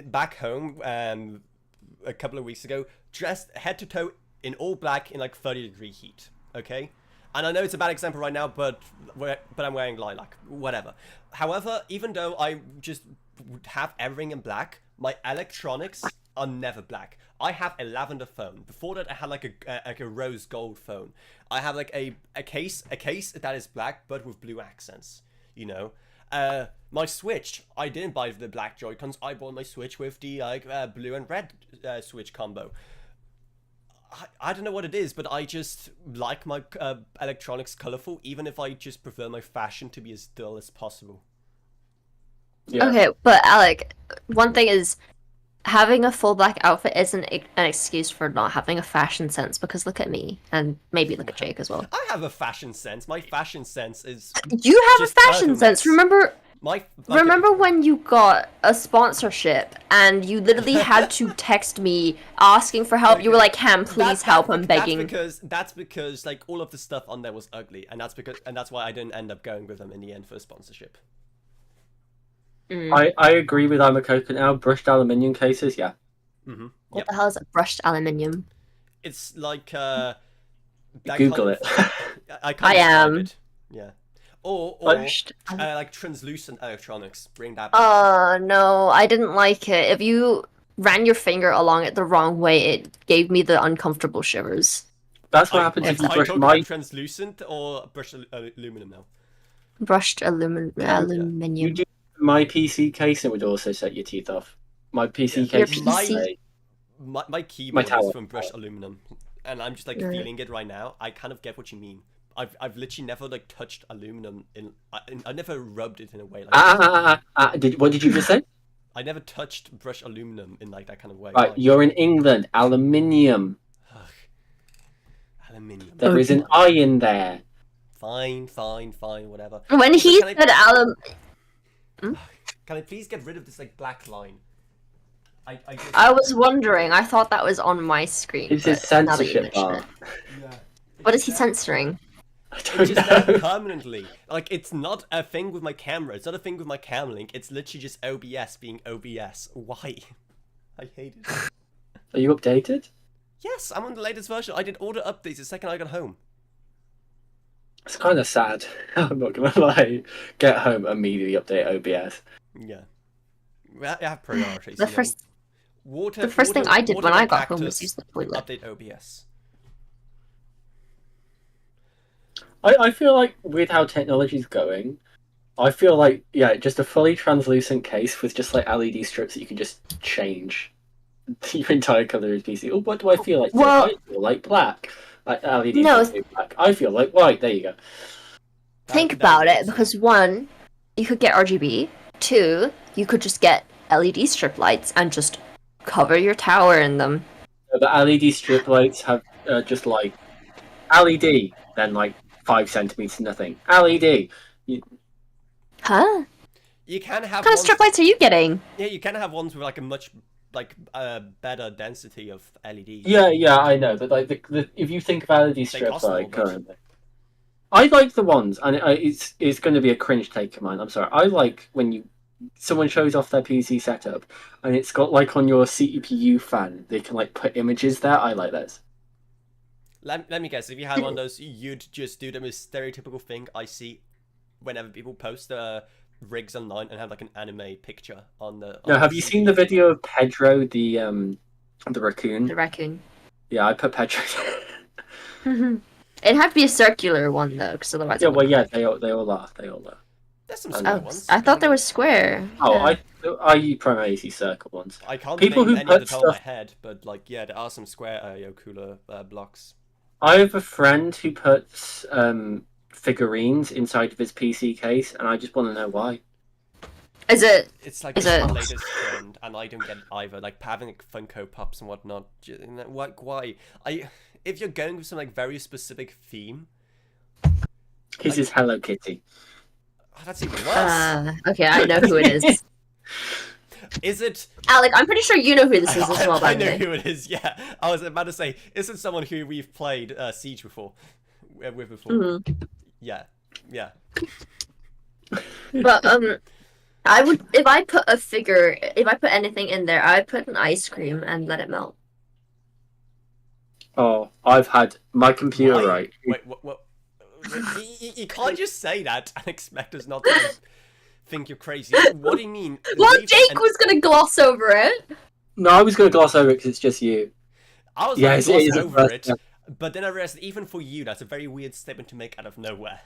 back home a couple of weeks ago, dressed head to toe in all black in like 30-degree heat. Okay, and I know it's a bad example right now, but I'm wearing lilac, whatever. However, even though I just have everything in black, my electronics are never black. I have a lavender phone. Before that, I had like a rose gold phone. I have like a case that is black but with blue accents. You know, my Switch. I didn't buy the black Joy-Cons. I bought my Switch with the blue and red Switch combo. I don't know what it is, but I just like my electronics colorful, even if I just prefer my fashion to be as dull as possible. Yeah. Okay, but Alec, one thing is, having a full black outfit isn't an excuse for not having a fashion sense, because look at me, and maybe look at Jake as well. I have a fashion sense. My fashion sense is... You have just a fashion sense! Remember when you got a sponsorship, and you literally had to text me asking for help? You were like, Cam, please help, I'm begging. That's because like all of the stuff on there was ugly, and that's why I didn't end up going with them in the end for a sponsorship. I agree with I'm a Coconut now. Brushed aluminium cases, yeah. Mm-hmm. What the hell is brushed aluminium? It's like Google it. I am. It. Yeah. Or Brushed. like translucent electronics. Bring that back. Oh no, I didn't like it. If you ran your finger along it the wrong way, it gave me the uncomfortable shivers. That's what happens if you brush my translucent or brushed aluminum now. Brushed aluminium. You do my PC case, it would also set your teeth off. My PC case. My keyboard tower. is from brushed aluminum, and I'm just like feeling it right now. I kind of get what you mean. I've literally never like touched aluminum I never rubbed it in a way like what did you just say? I never touched brushed aluminum in like that kind of way. Right, you're in England. Aluminium. Aluminium. There is an I in there. Fine, whatever. When he said Can I please get rid of this like black line? I was wondering. I thought that was on my screen. It's his censorship bar. Yeah. What is he censoring? I It's don't just know. there permanently. Like, it's not a thing with my camera. It's not a thing with my cam link. It's literally just OBS being OBS. Why? I hate it. Are you updated? Yes, I'm on the latest version. I did all the updates the second I got home. It's kind of sad. I'm not gonna lie. Get home, immediately update OBS. Yeah. I have priorities. The first water thing I did when I got home was cactus, use the toilet. update OBS. I feel like with how technology's going, I feel like just a fully translucent case with just like LED strips that you can just change your entire color of PC. Oh, what do I feel like? Well, I feel like black. Like LED No. black. I feel like white. There you go. Think about it, because 1, you could get RGB. 2, you could just get LED strip lights and just cover your tower in them. The LED strip lights have just like LED, then like 5 centimeters, nothing. LED. Huh? You can have What kind of strip lights are you getting? Yeah, you can have ones with like a much better density of LEDs. Yeah, I know, but like the if you think of LED strips cost more, like but- currently, I like the ones, and it's going to be a cringe take of mine. I'm sorry. I like when someone shows off their PC setup, and it's got like on your CPU fan, they can like put images there. I like those. Let me guess, if you had one of those, you'd just do the most stereotypical thing I see whenever people post rigs online and have like an anime picture on the... No, have you seen the video of Pedro, the raccoon? The raccoon. Yeah, I put Pedro. It'd have to be a circular one though, because otherwise. Yeah, well, yeah, they all are. There's some Oh, square ones. I thought they were square. Oh, Yeah. I primarily see circle ones. I can't People name who any at the put top of my stuff- head, but like, yeah, there are some square cooler blocks. I have a friend who puts figurines inside of his PC case, and I just want to know why. Is it? It's like Is my it- latest trend, and I don't get it either. Like having like Funko Pops and whatnot. Why? if you're going with some like very specific theme, His is Hello Kitty. oh, that's even worse. Okay, I know who it is. Is it? Alec, I'm pretty sure you know who this is as well, by I the know way. who it is. Yeah, I was about to say, is it someone who we've played Siege before? With before? Mhm. Yeah. But I would, if I put anything in there, I'd put an ice cream and let it melt. Oh, I've had my computer Why? right. Wait, what? You can't just say that and expect us not to think you're crazy. What do you mean? Well, Leave Jake an- was gonna gloss over it. No, I was going to gloss over it because it's just you. I was Yeah, like, it gloss is a over first it, step. but then I realized that even for you, that's a very weird statement to make out of nowhere.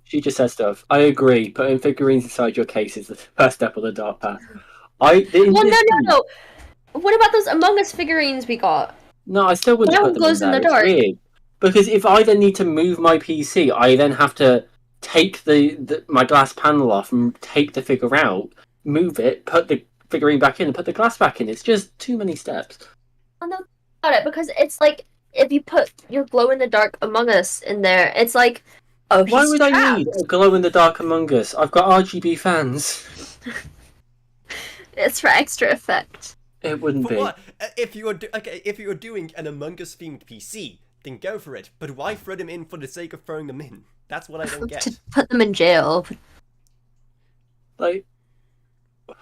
She just says stuff. I agree. Putting figurines inside your case is the first step on the dark path. Well, no. What about those Among Us figurines we got? No, I still wouldn't That put one them glows in in there. the It's dark. weird. Because if I then need to move my PC, I then have to take my glass panel off and take the figure out, move it, put the figurine back in, and put the glass back in. It's just too many steps. I know about it because it's like if you put your glow in the dark Among Us in there, it's like, oh, Why he's would trapped. I need a glow in the dark Among Us? I've got RGB fans. It's for extra effect. It wouldn't For be. what? If you were doing an Among Us themed PC, then go for it. But why throw them in for the sake of throwing them in? That's what I don't get. To put them in jail. Like,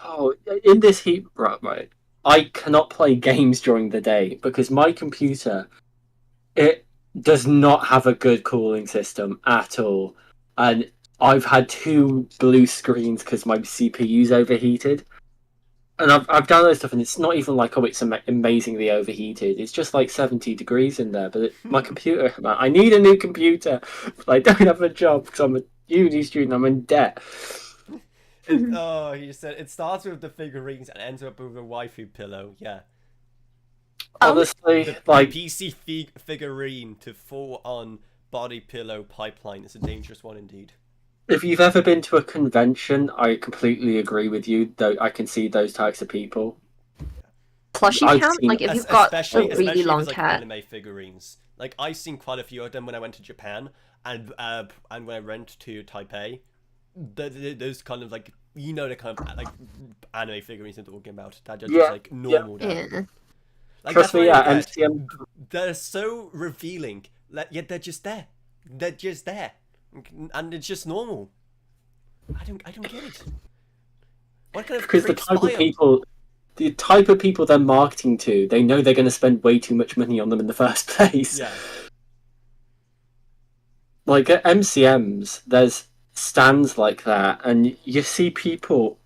oh, in this heat, right, I cannot play games during the day because my computer, it does not have a good cooling system at all, and I've had 2 blue screens because my CPU's overheated. And I've downloaded stuff, and it's not even like, oh, it's amazingly overheated. It's just like 70 degrees in there. But my computer, man, I need a new computer. But I don't have a job because I'm a uni student. I'm in debt. Oh, you said it starts with the figurines and ends up with a waifu pillow. Yeah. Honestly, The like, PC figurine to full on body pillow pipeline is a dangerous one indeed. if you've ever been to a convention, I completely agree with you. Though I can see those types of people. Plushie I've count? seen- Like if you've got a especially really if long it's like cat. anime figurines. Like I've seen quite a few of them when I went to Japan and when I went to Taipei. Those kind of like the kind of like anime figurines I'm talking about that are just Yeah, like normal. Down. Yeah. Like, Trust that's me, what I yeah, don't get. MCM. They're so revealing, yet they're just there. They're just there, and it's just normal. I don't get it. What kind of Because creeps buy 'em? the type of people they're marketing to, they know they're going to spend way too much money on them in the first place. Yeah. Like at MCMs, there's stands like that, and you see people,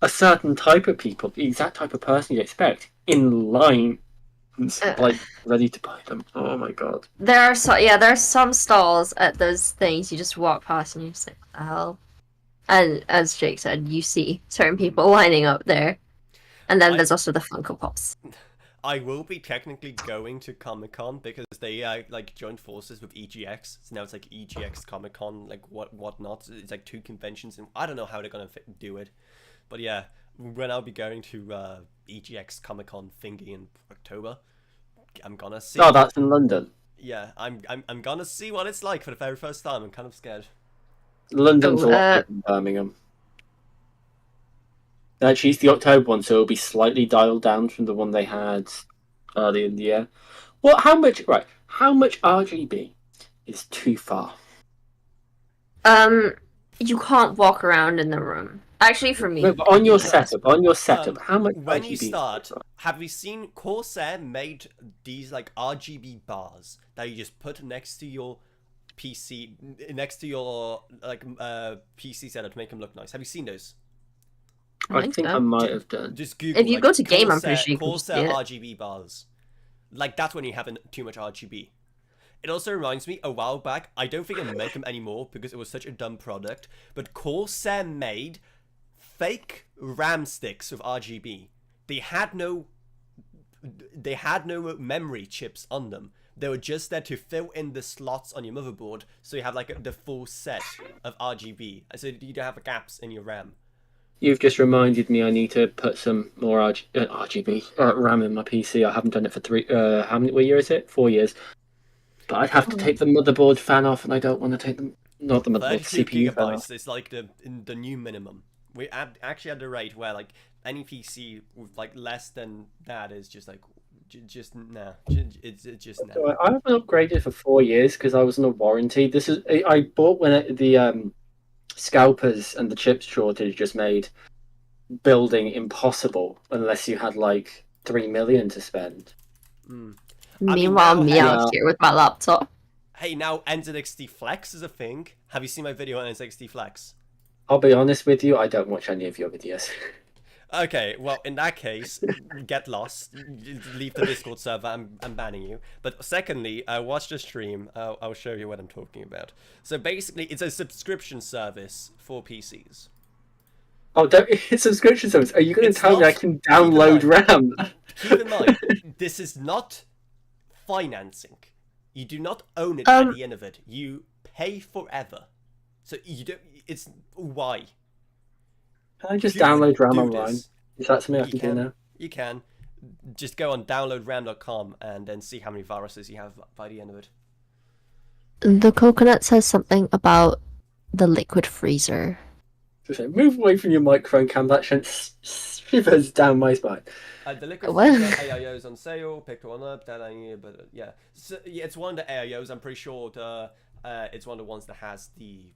a certain type of people, the exact type of person you expect, in line, like ready to buy them. Oh my god! There are some stalls at those things you just walk past and you just like, what the hell? And as Jake said, you see certain people lining up there. And then there's also the Funko Pops. I will be technically going to Comic-Con because they like joined forces with EGX. So now it's like EGX Comic-Con, like whatnot. It's like 2 conventions, and I don't know how they're gonna do it. But yeah, when I'll be going to EGX Comic-Con thingy in October, I'm gonna see. Oh, that's in London. Yeah, I'm gonna see what it's like for the very first time. I'm kind of scared. London's a lot different than Birmingham. Actually, it's the October one, so it'll be slightly dialed down from the one they had earlier in the year. Well, how much RGB is too far? You can't walk around in the room. Actually, for me. No, but on your setup, how much When RGB you is too start, far? have you seen Corsair made these like RGB bars that you just put next to your PC, next to your like PC setup to make them look nice? Have you seen those? I think I might have done. Just Google. If you go to game, I'm pretty sure you can Corsair see it. RGB bars. Like that's when you have too much RGB. It also reminds me, a while back, I don't think they make them anymore because it was such a dumb product, but Corsair made fake RAM sticks with RGB. They had no memory chips on them. They were just there to fill in the slots on your motherboard, so you have like the full set of RGB, so you don't have gaps in your RAM. You've just reminded me I need to put some more RGB RAM in my PC. I haven't done it for what year is it? 4 years. But I'd have to take the motherboard fan off, and I don't want to take not the motherboard, 32 CPU fan off. gigabytes is like the new minimum. We actually at the rate where like any PC with like less than that is just like just nah. It's just nah. So I haven't upgraded for 4 years because I was on a warranty. This is I bought when the scalpers and the chips shortage just made building impossible unless you had like 3 million to spend. Meanwhile, me now, out here with my laptop. Hey, now NZXT Flex is a thing. Have you seen my video on NZXT Flex? I'll be honest with you, I don't watch any of your videos. Okay, well, in that case, get lost. Leave the Discord server. I'm banning you. But secondly, watch the stream. I'll show you what I'm talking about. So basically, it's a subscription service for PCs. Oh, it's a subscription service. Are you going to tell me I can download RAM? Keep in mind, this is not financing. You do not own it at the end of it. You pay forever. So you don't. It's why. Can I just download RAM online? Is that something I can do now? You can. Just go on downloadram.com and then see how many viruses you have by the end of it. The coconut says something about the liquid freezer. Move away from your microphone, Cam. That shivers down my spine. The liquid freezer AIO's on sale. Pick one up. But yeah, so, yeah, it's one of the AIOs. I'm pretty sure it's one of the ones that has the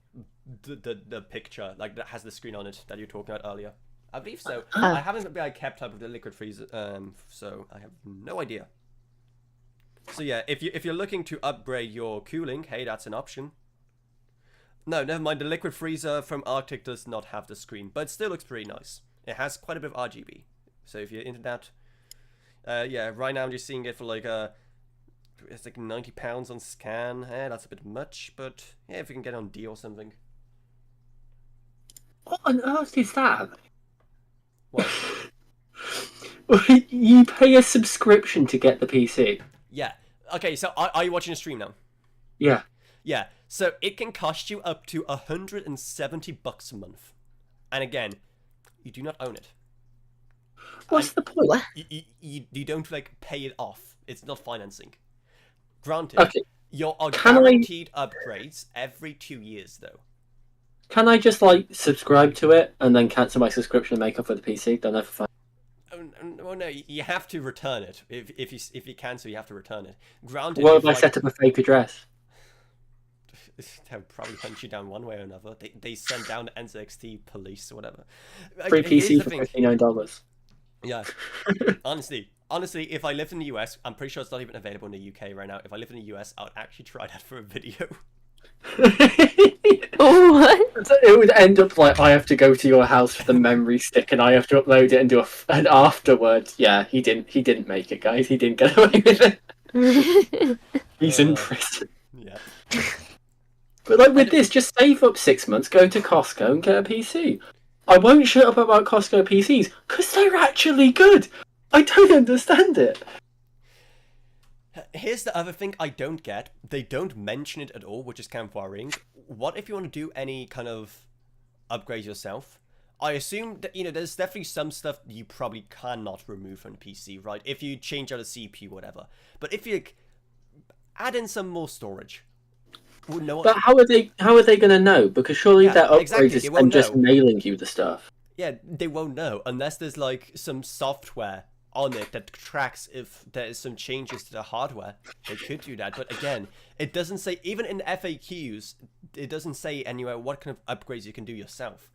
picture, like that has the screen on it that you were talking about earlier. I believe so. I haven't been kept up with the liquid freezer, so I have no idea. So yeah, if you're looking to upgrade your cooling, hey, that's an option. No, never mind. The liquid freezer from Arctic does not have the screen, but it still looks pretty nice. It has quite a bit of RGB. So if you're into that, yeah, right now I'm just seeing it for like it's like £90 on scan. That's a bit much, but yeah, if we can get on D or something. What on earth is that? What? You pay a subscription to get the PC. Yeah. Okay, so are you watching a stream now? Yeah. Yeah. So it can cost you up to $170 a month. And again, you do not own it. What's the point? You don't like pay it off. It's not financing. Granted, okay. You're guaranteed upgrades every 2 years, though. Can I just like subscribe to it and then cancel my subscription and make up for the PC? Don't have to find. Oh no, you have to return it. If you cancel, you have to return it. Granted, what if I set up a fake address? They'll probably hunt you down one way or another. They send down the NZXT police or whatever. Free PC for $59. Yeah. Honestly, if I lived in the US, I'm pretty sure it's not even available in the UK right now. If I lived in the US, I would actually try that for a video. What? It would end up like I have to go to your house for the memory stick, and I have to upload it and do and afterwards. Yeah, he didn't make it, guys. He didn't get away with it. He's in prison. Yeah. But like with this, just save up 6 months, go to Costco and get a PC. I won't shut up about Costco PCs because they're actually good. I don't understand it. Here's the other thing I don't get. They don't mention it at all, which is kind of worrying. What if you want to do any kind of upgrade yourself? I assume that, there's definitely some stuff you probably cannot remove from the PC, right? If you change out a CPU, whatever. But if you add in some more storage... No, but how are they going to know? Because surely that upgrade is just mailing you the stuff. Yeah, they won't know unless there's like some software on it that tracks if there is some changes to the hardware. They could do that, but again, it doesn't say, even in FAQs, it doesn't say anywhere what kind of upgrades you can do yourself.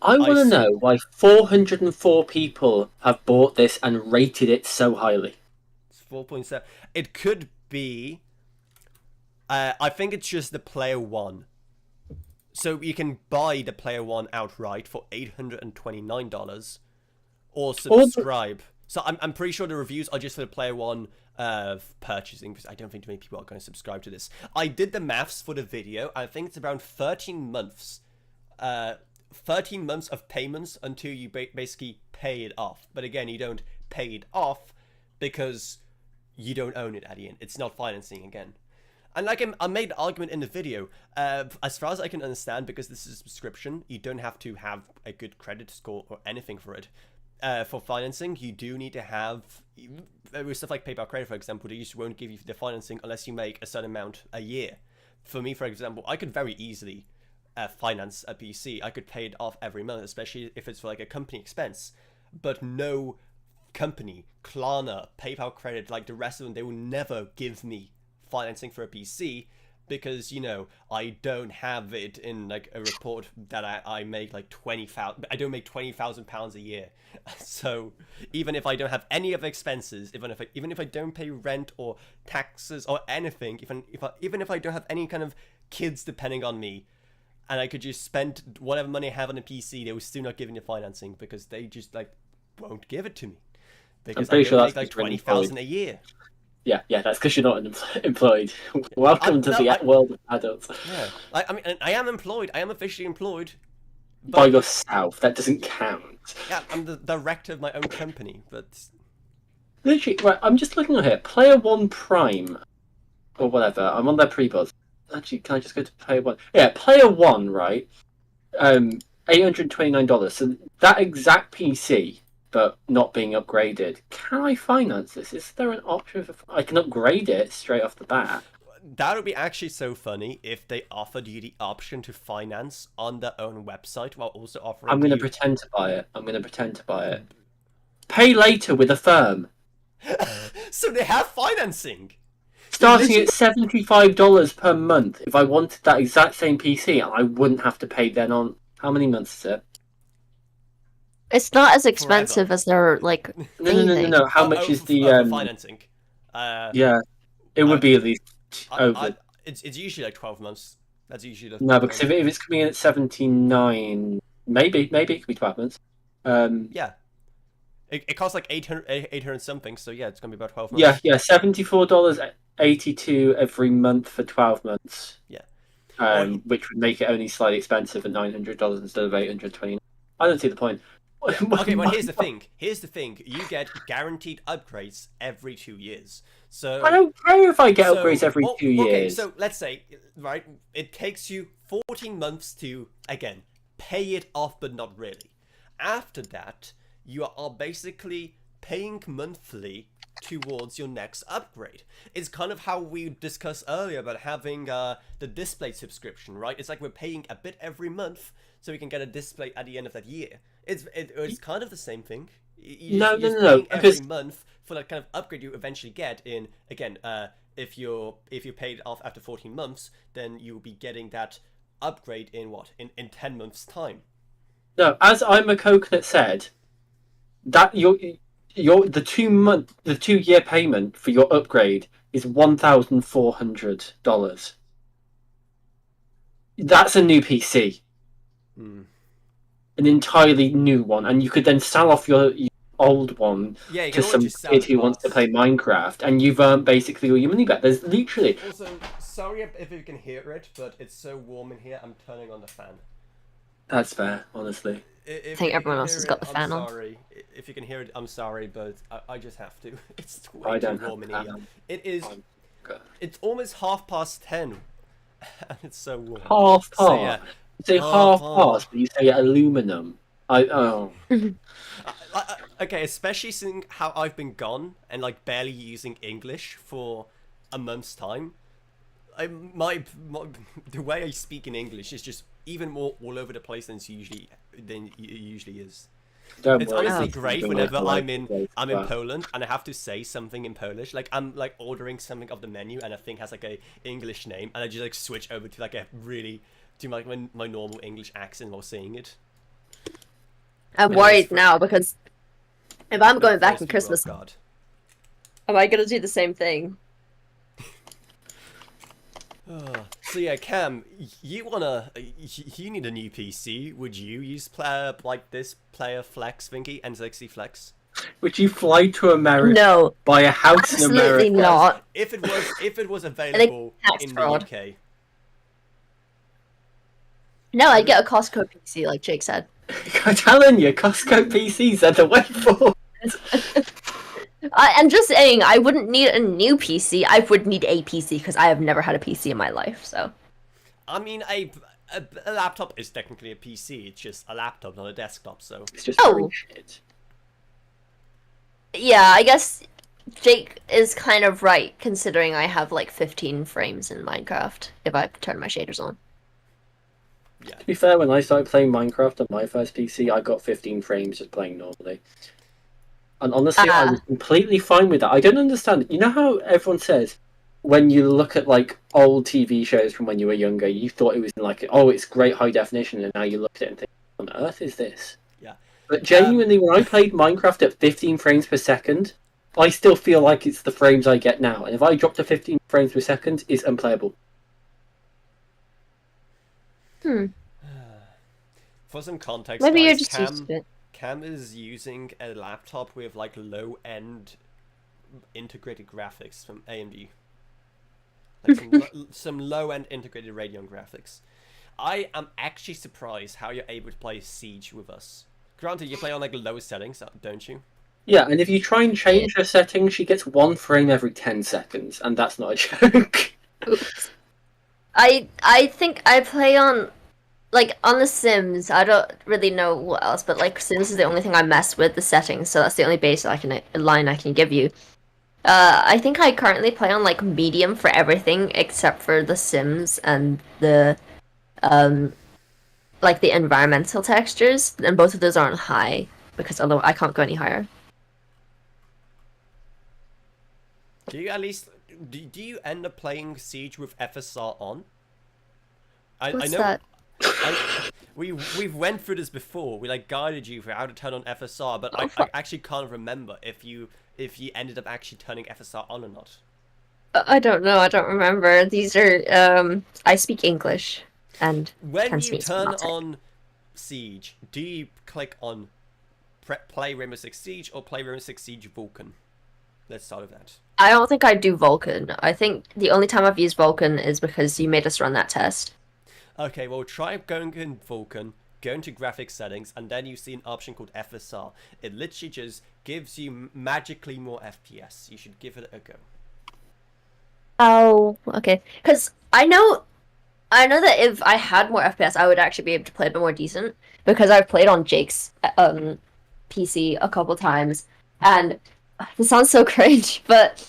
I want to know why 404 people have bought this and rated it so highly. It's 4.7. It could be... I think it's just the Player 1. So you can buy the Player 1 outright for $829 or subscribe. So I'm pretty sure the reviews are just for the Player 1 purchasing, because I don't think too many people are going to subscribe to this. I did the maths for the video. I think it's around 13 months. 13 months of payments until you basically pay it off. But again, you don't pay it off because you don't own it at the end. It's not financing again. And like I made the argument in the video, as far as I can understand, because this is a subscription, you don't have to have a good credit score or anything for it. for financing, you do need to have with stuff like PayPal Credit, for example. They just won't give you the financing unless you make a certain amount a year. For me, for example, I could very easily finance a PC. I could pay it off every month, especially if it's for like a company expense. But no company, Klarna, PayPal Credit, like the rest of them, they will never give me financing for a PC because, you know, I don't have it in like a report that I make like 20,000. I don't make £20,000 a year. So even if I don't have any of the expenses, even if I don't pay rent or taxes or anything, even if I don't have any kind of kids depending on me, and I could just spend whatever money I have on a PC, they will still not give me the financing because they just like won't give it to me. Because I sure make like 20,000 a year. Yeah, that's because you're not employed. Welcome to the world of adults. Yeah, I mean, I am employed. I am officially employed. By yourself, that doesn't count. Yeah, I'm the director of my own company, but... Literally, right, I'm just looking on here. Player One Prime, or whatever, I'm on their pre-buzz. Actually, can I just go to Player One? Yeah, Player One, right? $829. So that exact PC, but not being upgraded. Can I finance this? Is there an option for... I can upgrade it straight off the bat. That would be actually so funny if they offered you the option to finance on their own website while also offering I'm going to pretend to buy it. Pay later with a firm. So they have financing! Starting at $75 per month. If I wanted that exact same PC, I wouldn't have to pay then on... How many months is it? It's not as expensive as their, like, No. How much is the... financing? Yeah. It would be at least over... It's usually like 12 months. That's usually the... No, because if it's coming in at 79... Maybe it could be 12 months. Yeah. It costs like 800 something, so yeah, it's going to be about 12 months. Yeah, $74.82 every month for 12 months. Yeah. Which would make it only slightly expensive at $900 instead of $829. I don't see the point. Yeah. Okay, but here's the thing. You get guaranteed upgrades every 2 years. So I don't care if I get upgrades every 2 years. Okay, so let's say, right, it takes you 14 months to, again, pay it off, but not really. After that, you are basically paying monthly towards your next upgrade. It's kind of how we discussed earlier about having the display subscription, right? It's like we're paying a bit every month so we can get a display at the end of that year. It's kind of the same thing. You're paying every month for that kind of upgrade you eventually get in. Again, if you paid off after 14 months, then you'll be getting that upgrade in 10 months time. No, as I'm a Coconut said, that the 2 year payment for your upgrade is $1,400. That's a new PC. An entirely new one, and you could then sell off your old one to some kid who wants to play Minecraft, and you've earned basically all your money back. There's literally... Also, sorry if you can hear it, but it's so warm in here, I'm turning on the fan. That's fair, honestly. I think everyone else has got the fan on. Sorry. If you can hear it, I'm sorry, but I just have to. It's way too warm in here. It's almost 10:30. And it's so warm. Half past? So, yeah. You say half past, but you say aluminum. Okay, especially seeing how I've been gone and like barely using English for a month's time. The way I speak in English is just even more all over the place than it usually is. It's honestly great whenever I'm in Poland and I have to say something in Polish. Like I'm like ordering something off the menu and a thing has like a English name, and I just like switch over to like my normal English accent while saying it. I'm worried now because if I'm going back in Christmas, am I gonna do the same thing? So yeah, Cam, you need a new PC. Would you use Player Flex thingy, NZXT Flex? Would you fly to America? No, buy a house in America? Absolutely not. If it was available in the UK. No, I'd get a Costco PC, like Jake said. I'm telling you, Costco PCs are the way forward. I'm just saying, I wouldn't need a new PC. I would need a PC because I have never had a PC in my life. So, I mean, a laptop is technically a PC. It's just a laptop, not a desktop. So it's just shit. Yeah, I guess Jake is kind of right, considering I have like 15 frames in Minecraft if I turn my shaders on. Yeah. To be fair, when I started playing Minecraft on my first PC, I got 15 frames just playing normally. And honestly, I was completely fine with that. I don't understand. You know how everyone says when you look at like old TV shows from when you were younger, you thought it was like, oh, it's great high definition, and now you look at it and think, what on earth is this? Yeah. But genuinely, when I played Minecraft at 15 frames per second, I still feel like it's the frames I get now. And if I drop to 15 frames per second, it's unplayable. For some context, Maybe you're guys, just used to it. Cam is using a laptop with like low-end integrated graphics from AMD. Like some low-end integrated Radeon graphics. I am actually surprised how you're able to play Siege with us. Granted, you play on like low settings, don't you? Yeah, and if you try and change her settings, she gets 1 frame every 10 seconds, and that's not a joke. Oops. I think I play on, like, on The Sims. I don't really know what else, but like Sims is the only thing I mess with the settings, so that's the only base line I can give you. I think I currently play on like medium for everything except for The Sims and the like the environmental textures, and both of those aren't high because although I can't go any higher. Do you at least do you end up playing Siege with FSR on? What's I know that? we've went through this before. We like guided you for how to turn on FSR, but I actually can't remember if you ended up actually turning FSR on or not. I don't know. I don't remember. These are I speak English and when you turn on Siege, do you click on play Rainbow Six Siege or play Rainbow Six Siege Vulkan? Let's start with that. I don't think I do Vulkan. I think the only time I've used Vulkan is because you made us run that test. Okay, well, try going in Vulkan, go into graphics settings, and then you see an option called FSR. It literally just gives you magically more FPS. You should give it a go. Oh, okay. Because I know that if I had more FPS, I would actually be able to play a bit more decent. Because I've played on Jake's PC a couple times, and this sounds so cringe, but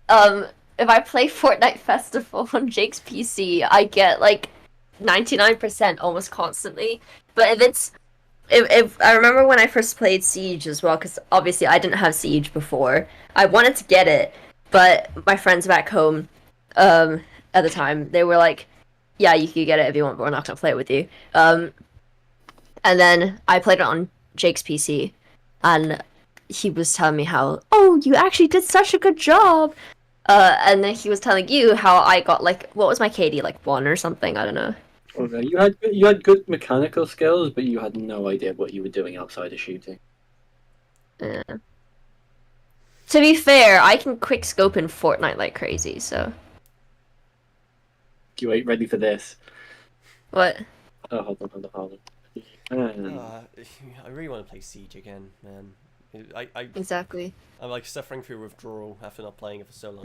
if I play Fortnite Festival on Jake's PC, I get like 99% almost constantly. But if I remember when I first played Siege as well, because obviously I didn't have Siege before. I wanted to get it, but my friends back home at the time, they were like, yeah, you can get it if you want, but we're not gonna play it with you. And then I played it on Jake's PC, and he was telling me how, oh, you actually did such a good job. And then he was telling you how I got like, what was my KD, like 1 or something? I don't know. Okay, you had good mechanical skills, but you had no idea what you were doing outside of shooting. Yeah. To be fair, I can quick scope in Fortnite like crazy, so. You ain't ready for this. What? Oh, hold on. I really want to play Siege again, man. Exactly. I'm like suffering through withdrawal after not playing it for so long.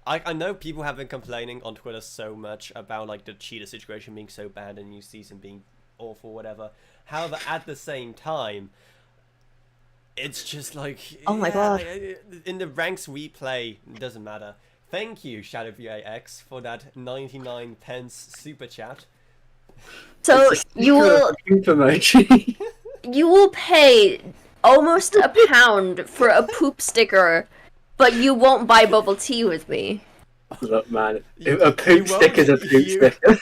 I know people have been complaining on Twitter so much about like the cheater situation being so bad and new season being awful, whatever. However, at the same time, it's just like, oh my god, in the ranks we play, it doesn't matter. Thank you, ShadowVAX, for that 99 pence super chat. So you will you will pay almost £1 for a poop sticker, but you won't buy bubble tea with me. Look, man, a poop sticker's a poop sticker.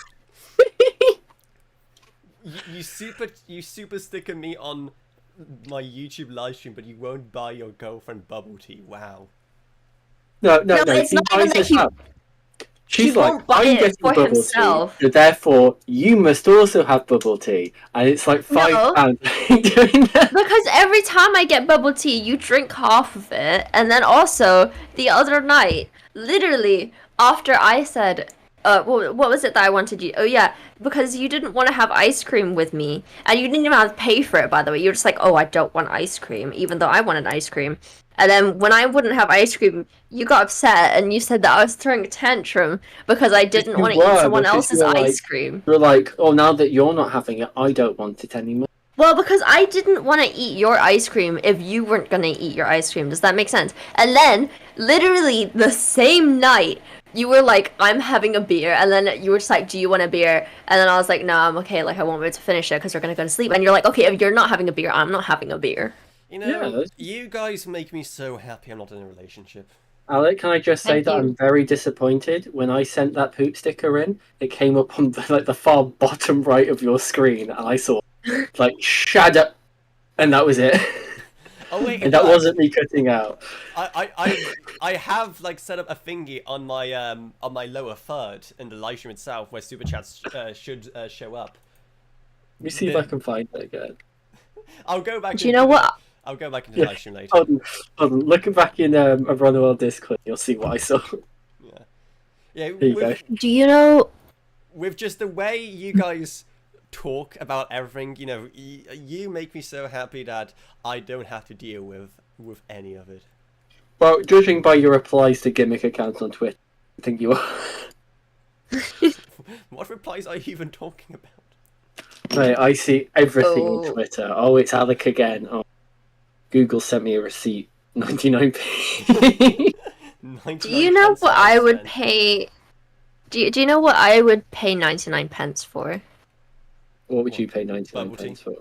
you super sticker me on my YouTube live stream, but you won't buy your girlfriend bubble tea. Wow. No. It's not even that She's like, I'm getting bubble himself. tea, so therefore you must also have bubble tea, and it's like £5 doing that. Because every time I get bubble tea, you drink half of it, and then also the other night, literally after I said, what was it that I wanted you? Oh yeah, because you didn't want to have ice cream with me, and you didn't even have to pay for it. By the way, you're just like, oh, I don't want ice cream, even though I wanted ice cream. And then when I wouldn't have ice cream, you got upset and you said that I was throwing a tantrum because I didn't want to eat someone else's ice cream. You're like, oh, now that you're not having it, I don't want it anymore. Well, because I didn't want to eat your ice cream if you weren't going to eat your ice cream. Does that make sense? And then, literally the same night, you were like, I'm having a beer. And then you were just like, do you want a beer? And then I was like, no, I'm okay. Like, I won't be able to finish it because we're going to go to sleep. And you're like, okay, if you're not having a beer, I'm not having a beer. You know, you guys make me so happy I'm not in a relationship. Alec, can I just say Thank that you. I'm very disappointed. When I sent that poop sticker in, it came up on the far bottom right of your screen, and I saw like shadow, and that was it. Oh wait, and that wasn't me cutting out. I have like set up a thingy on my lower third in the live stream itself where super chats should show up. Let me see if I can find it again. I'll go back. Do you know what? I'll go back into the live stream later. Hold on. Looking back in Avrona World Discord, you'll see what I saw. Yeah. There you go. Do you know? With just the way you guys talk about everything, you know, you make me so happy that I don't have to deal with any of it. Well, judging by your replies to gimmick accounts on Twitter, I think you are. What replies are you even talking about? Mate, I see everything on Twitter. Oh, it's Alec again. Oh, Google sent me a receipt. 99p. Do you know what I would pay? Do you know what I would pay 99 pence for? What would you pay 99 pence for?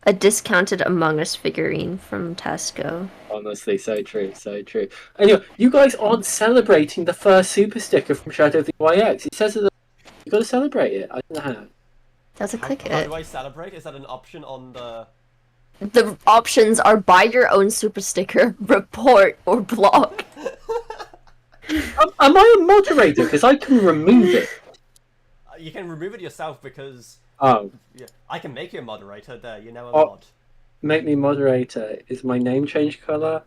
A discounted Among Us figurine from Tesco. Honestly, so true, so true. Anyway, you guys aren't celebrating the first super sticker from Shadow of the YX. It says that you got to celebrate it. I don't know how. That's a click How it. do I celebrate? Is that an option on the... The options are buy your own super sticker, report, or block. Am I a moderator? Because I can remove it. You can remove it yourself because... Oh. Yeah, I can make you a moderator there. You're now a mod. Make me moderator. Is my name change colour?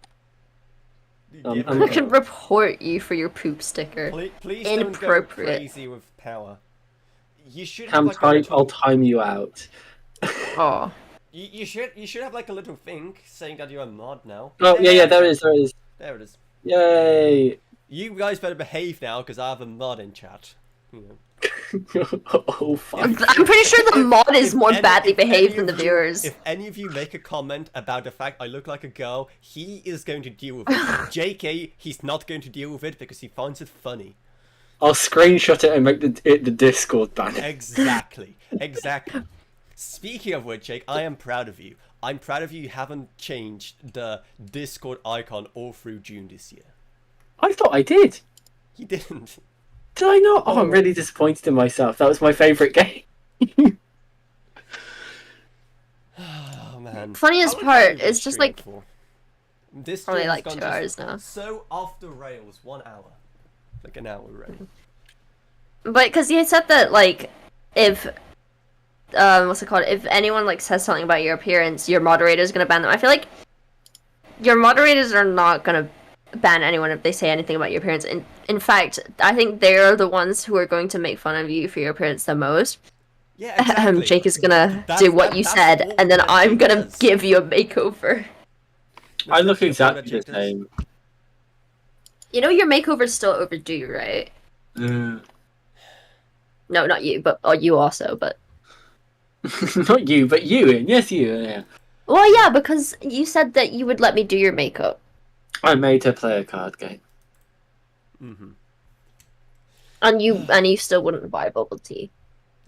I can report you for your poop sticker. Please don't go crazy with power. You should have like a little... I'll time you out. Oh. You should have like a little thing saying that you're a mod now. Oh yeah, there it is. There it is. Yay! You guys better behave now because I have a mod in chat. You know. Oh fuck! I'm pretty sure the mod is more badly behaved than the viewers. If any of you make a comment about the fact I look like a girl, he is going to deal with it. JK, he's not going to deal with it because he finds it funny. I'll screenshot it and make the Discord banner. Exactly. Speaking of which, Jake, I am proud of you. I'm proud of you haven't changed the Discord icon all through June this year. I thought I did. You didn't. Did I not? Oh, I'm really disappointed in myself. That was my favourite game. Oh man. Funniest part is just like this probably like gone 2 hours now. So off the rails, 1 hour, like an hour already. But because he said that like if what's it called? If anyone like says something about your appearance, your moderator is gonna ban them. I feel like your moderators are not gonna ban anyone if they say anything about your appearance. In fact, I think they're the ones who are going to make fun of you for your appearance the most. Yeah, exactly. Jake is gonna do what you said, and then I'm gonna give you a makeover. I look exactly the same. You know your makeover's still overdue, right? No, not you, but you also, but not you, but you. Yes, you. Yeah. Well, yeah, because you said that you would let me do your makeup. I made her play a card game. Mm-hmm. And you still wouldn't buy bubble tea.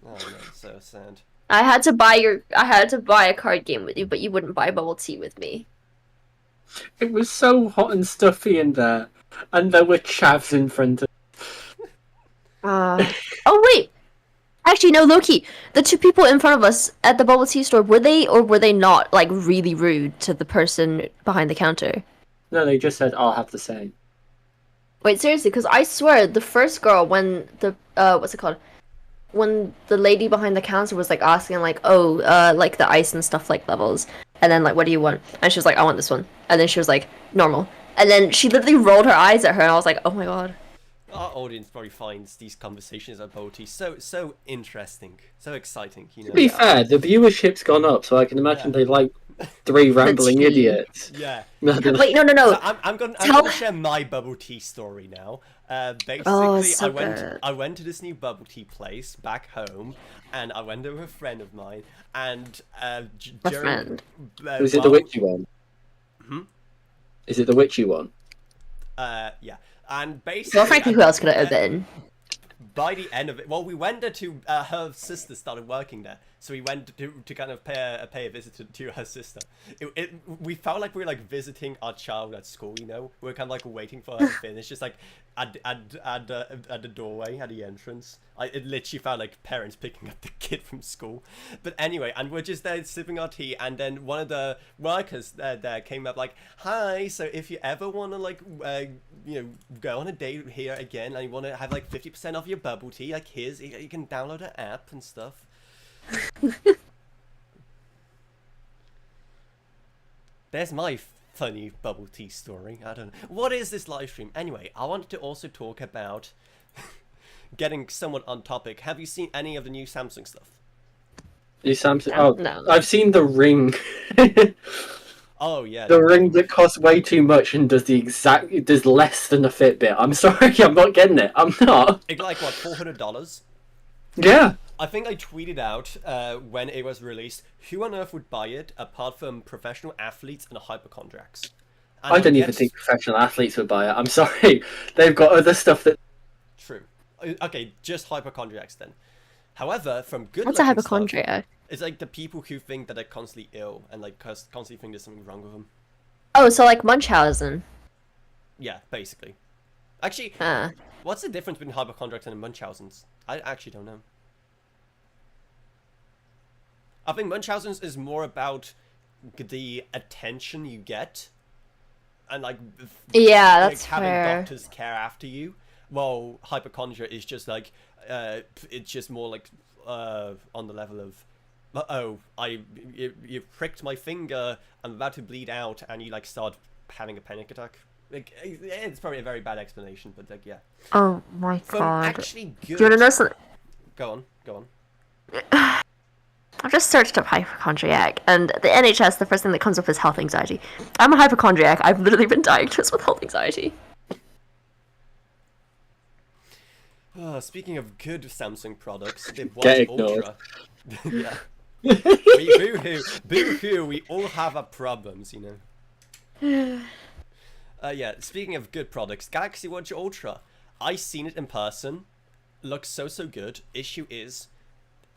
Oh no, so sad. I had to buy a card game with you, but you wouldn't buy bubble tea with me. It was so hot and stuffy in there, and there were chavs in front of. Oh wait, actually no, Loki. The two people in front of us at the bubble tea store, were they not like really rude to the person behind the counter? No, they just said, "I'll have the same." Wait, seriously, because I swear the first girl, when the what's it called? When the lady behind the counter was like asking like, oh, like the ice and stuff like levels, and then like, what do you want? And she was like, I want this one. And then she was like, normal. And then she literally rolled her eyes at her, and I was like, oh my god. Our audience probably finds these conversations about bubble tea so interesting, so exciting. You know. To be fair, the viewership's gone up, so I can imagine they like 3 rambling tea. idiots. Yeah. Wait, no. So I'm gonna share my bubble tea story now. Basically, so I went to this new bubble tea place back home, and I went there with a friend of mine, and friend. Is it the witchy one? Hmm? Is it the witchy one? Yeah. And basically, Well, frankly, who else could it have been? By the end of it, well, we went there to her sister started working there, so we went to kind of pay a visit to her sister. We felt like we were like visiting our child at school, you know. We were kind of like waiting for her to finish, just like at the doorway at the entrance. It literally felt like parents picking up the kid from school. But anyway, and we're just there sipping our tea, and then one of the workers there came up like, "Hi, so if you ever want to like go on a date here again, and you want to have like 50% off your bubble tea, like here's you can download an app and stuff." There's my funny bubble tea story. I don't know. What is this live stream? Anyway, I wanted to also talk about getting somewhat on topic. Have you seen any of the new Samsung stuff? New Samsung? Oh, No. I've seen the Ring. Oh yeah. The Ring that costs way too much and does does less than a Fitbit. I'm sorry, I'm not getting it. I'm not. It's like what, $400? Yeah. I think I tweeted out when it was released, who on earth would buy it apart from professional athletes and hypochondriacs? And I don't even think professional athletes would buy it. I'm sorry. They've got other stuff that... True. Okay, just hypochondriacs then. However, from good What's a looking stuff, hypochondriac? it's like the people who think that they're constantly ill and like constantly think there's something wrong with them. Oh, so like Munchausen. Yeah, basically. Actually, what's the difference between hypochondriacs and Munchausen's? I actually don't know. I think Munchausen's is more about the attention you get, and like Yeah, like that's having fair. doctors care after you. Well, hypochondria is just like it's just more like on the level of you pricked my finger, I'm about to bleed out, and you like start having a panic attack. Like it's probably a very bad explanation, but like yeah. Oh my From god. actually good. Do you want to know something? Go on. I've just searched up hypochondriac, and the NHS, the first thing that comes up is health anxiety. I'm a hypochondriac. I've literally been diagnosed with health anxiety. Speaking of good Samsung products, the Get Watch ignored. Ultra. Yeah. Boo-hoo, we all have our problems, you know. Yeah, speaking of good products, Galaxy Watch Ultra. I seen it in person. Looks so good. Issue is,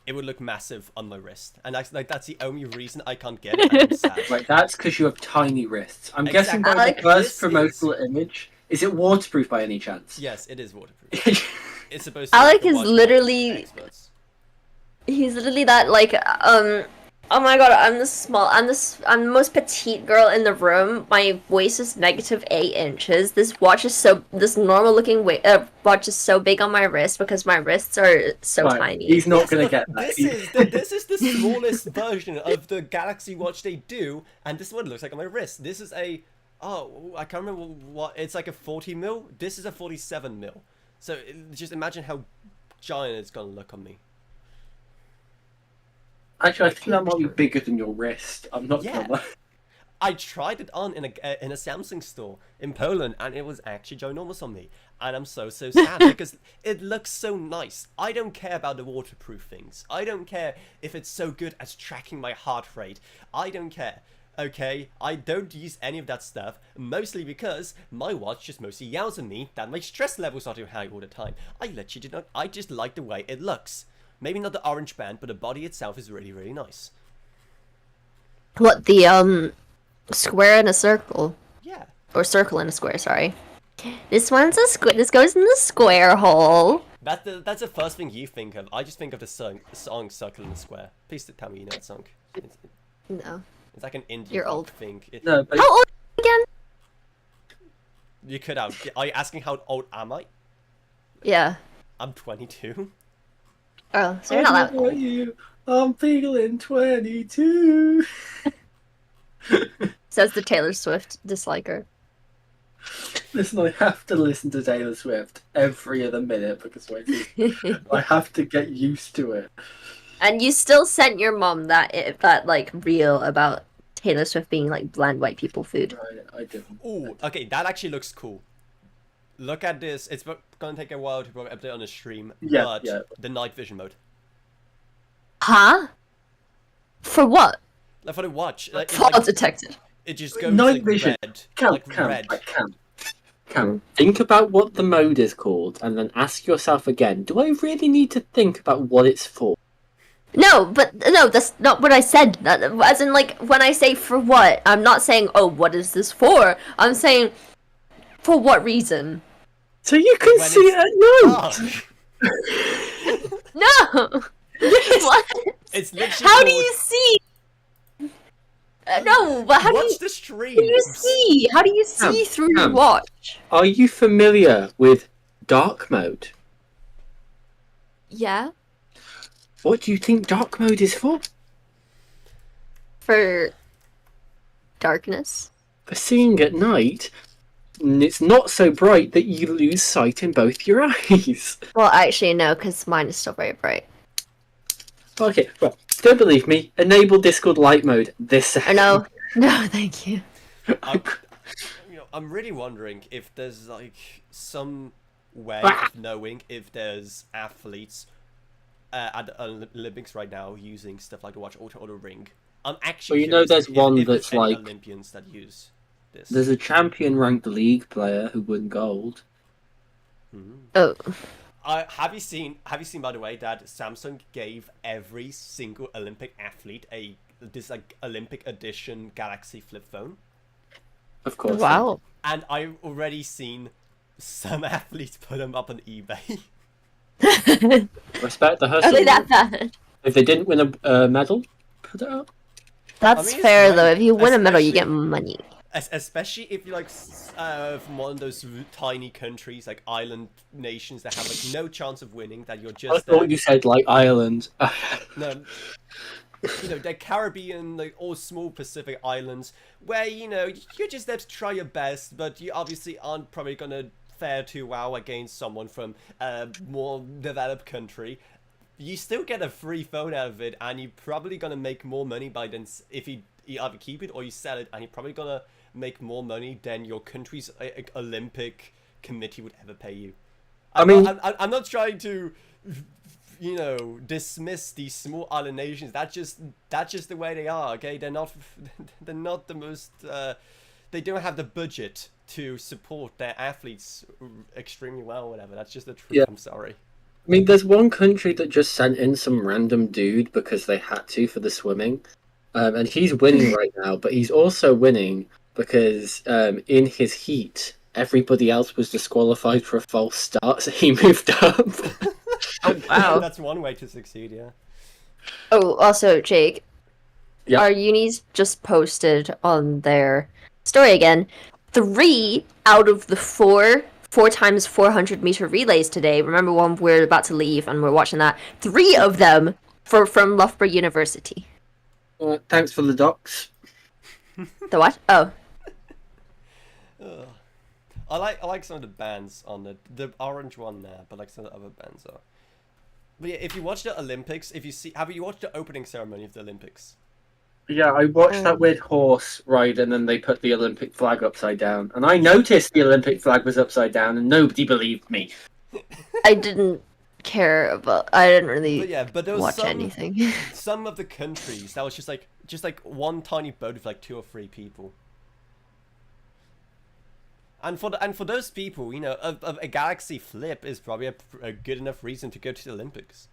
it would look massive on my wrist, and that's the only reason I can't get it. And I'm sad. Right, that's because you have tiny wrists. I'm guessing Exactly. by Alex, the first this promotional image. Is it waterproof by any chance? Yes, it is waterproof. It's supposed to. Alec be the is watch literally- experts. He's literally that like oh my god, I'm the most petite girl in the room. My waist is -8 inches. This normal looking watch is so big on my wrist because my wrists are so Right, tiny. He's not Yes, going to look, get that. This is the smallest version of the Galaxy Watch they do, and this is what it looks like on my wrist. This is I can't remember what, it's like a 40 mil. This is a 47 mil. So just imagine how giant it's gonna look on me. Actually, I think that might be bigger than your wrist. I'm not Yeah. gonna lie. I tried it on in a Samsung store in Poland, and it was actually ginormous on me. And I'm so sad because it looks so nice. I don't care about the waterproof things. I don't care if it's so good as tracking my heart rate. I don't care. Okay, I don't use any of that stuff, mostly because my watch just mostly yells at me that my stress levels are too high all the time. I just like the way it looks. Maybe not the orange band, but the body itself is really nice. What, the square and a circle? Yeah. Or circle and a square, sorry. This one's a square. This goes in the square hole. That's the first thing you think of. I just think of the song Circle in the Square. Please tell me you know that song. No. It's like an indie You're rock old. thing. No, but How old are you again? You could have. Are you asking how old am I? Yeah. I'm 22. Oh, so you're not that old. I'm feeling 22. Says the Taylor Swift disliker. Listen, I have to listen to Taylor Swift every other minute because I have to get used to it. And you still sent your mom that like reel about Taylor Swift being like bland white people food. I didn't. Ooh, okay, that actually looks cool. Look at this. It's gonna take a while to probably update on the stream, but the night vision mode. Huh? For what? Like for the watch. Like, Fall detected. It just goes Night like vision. red. Cam, think about what the mode is called, and then ask yourself again: do I really need to think about what it's for? No, that's not what I said. As in, like, when I say for what, I'm not saying, oh, what is this for? I'm saying, for what reason? So you can see it at night. No. Yes. What? It's literally. How do you see? No, but how Watch do you? the stream. How do you see? How do you see through your watch? Are you familiar with dark mode? Yeah. What do you think dark mode is for? For darkness. For seeing at night, and it's not so bright that you lose sight in both your eyes. Well, actually, no, because mine is still very bright. Okay, well, don't believe me. Enable Discord light mode this second. No, thank you. I'm really wondering if there's like some way of knowing if there's athletes at the Olympics right now using stuff like the watch or the ring. I'm actually. Well, you know, there's one if that's like Olympians that use this. There's a champion-ranked league player who won gold. Oh. Have you seen? By the way, that Samsung gave every single Olympic athlete this like Olympic edition Galaxy flip phone? Of course. Wow. And I've already seen some athletes put them up on eBay. Respect the hustle. Are they that bad? If they didn't win a medal, put it up. That's fair though. If you win a medal, you get money. Especially if you're like from one of those tiny countries, like island nations that have like no chance of winning. That you're just. I thought you said like Ireland. No. They're Caribbean, like all small Pacific islands where you're just there to try your best, but you obviously aren't probably gonna fare too well against someone from a more developed country. You still get a free phone out of it, and you're probably gonna make more money by then if you either keep it or you sell it, and you're probably gonna make more money than your country's Olympic committee would ever pay you. I'm not trying to dismiss these small island nations. That's just the way they are. Okay, they're not the most. They don't have the budget to support their athletes extremely well. Or whatever. That's just the truth. Yeah. I'm sorry. I mean, there's one country that just sent in some random dude because they had to for the swimming, and he's winning right now. But he's also winning because in his heat, everybody else was disqualified for a false start, so he moved up. Oh, wow. That's one way to succeed, yeah. Oh, also, Jake, our unis just posted on their story again 3 out of the 4 times 400 meter relays today. Remember one we're about to leave and we're watching that. 3 of them from Loughborough University. Thanks for the docs. The what? Oh. I like some of the bands on the orange one there, but like some of the other bands are. But yeah, if you watch the Olympics, have you watched the opening ceremony of the Olympics? Yeah, I watched that weird horse ride, and then they put the Olympic flag upside down, and I noticed the Olympic flag was upside down, and nobody believed me. I didn't care about. I didn't really. But there was watch anything. Some of the countries that was just like one tiny boat with like 2 or 3 people. And for those people, a Galaxy Flip is probably a good enough reason to go to the Olympics.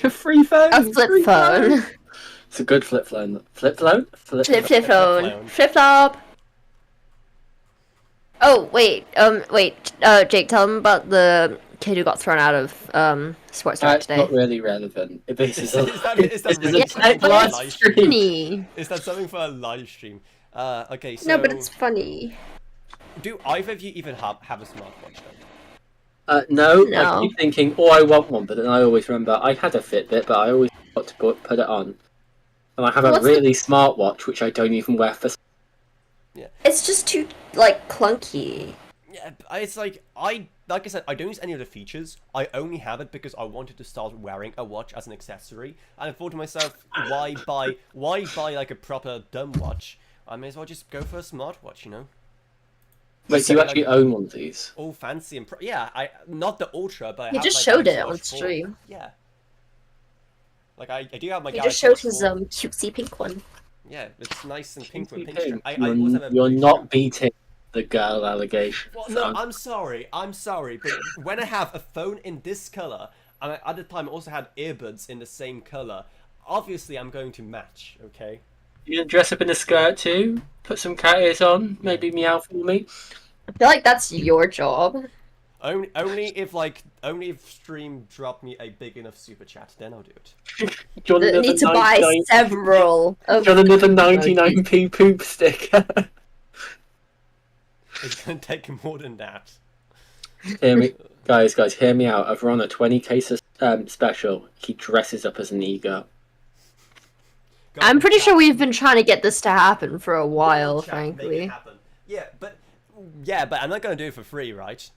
A free phone. A flip phone. It's a good flip phone. Flip phone. Flip phone. Flip flop. Oh wait. Jake, tell them about the kid who got thrown out of Sports Direct today. Not really relevant. Is that something for a live stream? Okay, so... No, but it's funny. Do either of you even have a smartwatch then? No. I keep thinking, I want one, but then I always remember I had a Fitbit, but I always got to put it on. And I have a really smart watch, which I don't even wear for... It's just too like clunky. Yeah, it's like I said, I don't use any of the features. I only have it because I wanted to start wearing a watch as an accessory, and I thought to myself, why buy like a proper dumb watch? I may as well just go for a smartwatch, you know. Wait, do you actually own one of these? All fancy and yeah, I not the Ultra, but I He have just my showed Galaxy it on Watch 4. stream. Yeah. Like I do have my He Galaxy just showed Watch his 4. cutesy pink one. Yeah, it's nice and pink with pink You're, strip. I also have a you're blue not strip. beating the girl allegation. Well, no, I'm sorry, but when I have a phone in this color, and at the time I also had earbuds in the same color, obviously I'm going to match, okay? You gonna dress up in a skirt too? Put some cat ears on? Maybe meow for me? I feel like that's your job. Only if stream drop me a big enough super chat, then I'll do it. Do you want I need to buy 99 several of. Do you want another 99p poop sticker? It's gonna take more than that. Hear me, guys, hear me out. Avrona 20k special. He dresses up as an ego. I'm pretty sure we've been trying to get this to happen for a while, Chat, make it frankly. happen. Yeah, but I'm not gonna do it for free, right?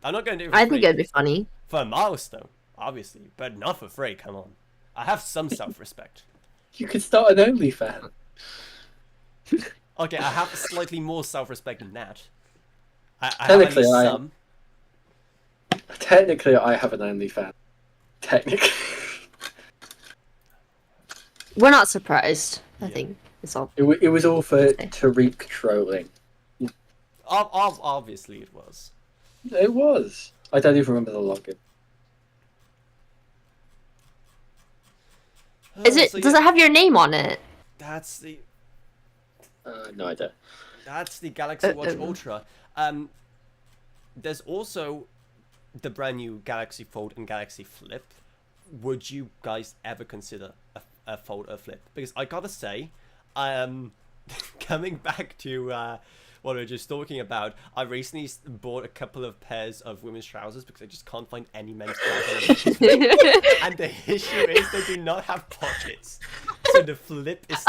I'm not gonna do it for I free. think it'd be funny. For a milestone, obviously, but not for free, come on. I have some self-respect. You could start an OnlyFans. Okay, I have slightly more self-respect than that. I have at Technically, least I- some. Technically, I have an OnlyFans. Technically. We're not surprised. I think it's all. It was all for Tariq trolling. Obviously it was. It was. I don't even remember the login. Is it? So, Does yeah, it have your name on it? That's the No, I don't. Galaxy Watch Ultra. There's also the brand new Galaxy Fold and Galaxy Flip. Would you guys ever consider a fold or flip? Because I gotta say, coming back to what we were just talking about, I recently bought a couple of pairs of women's trousers because I just can't find any men's trousers. And the issue is they do not have pockets. So the flip is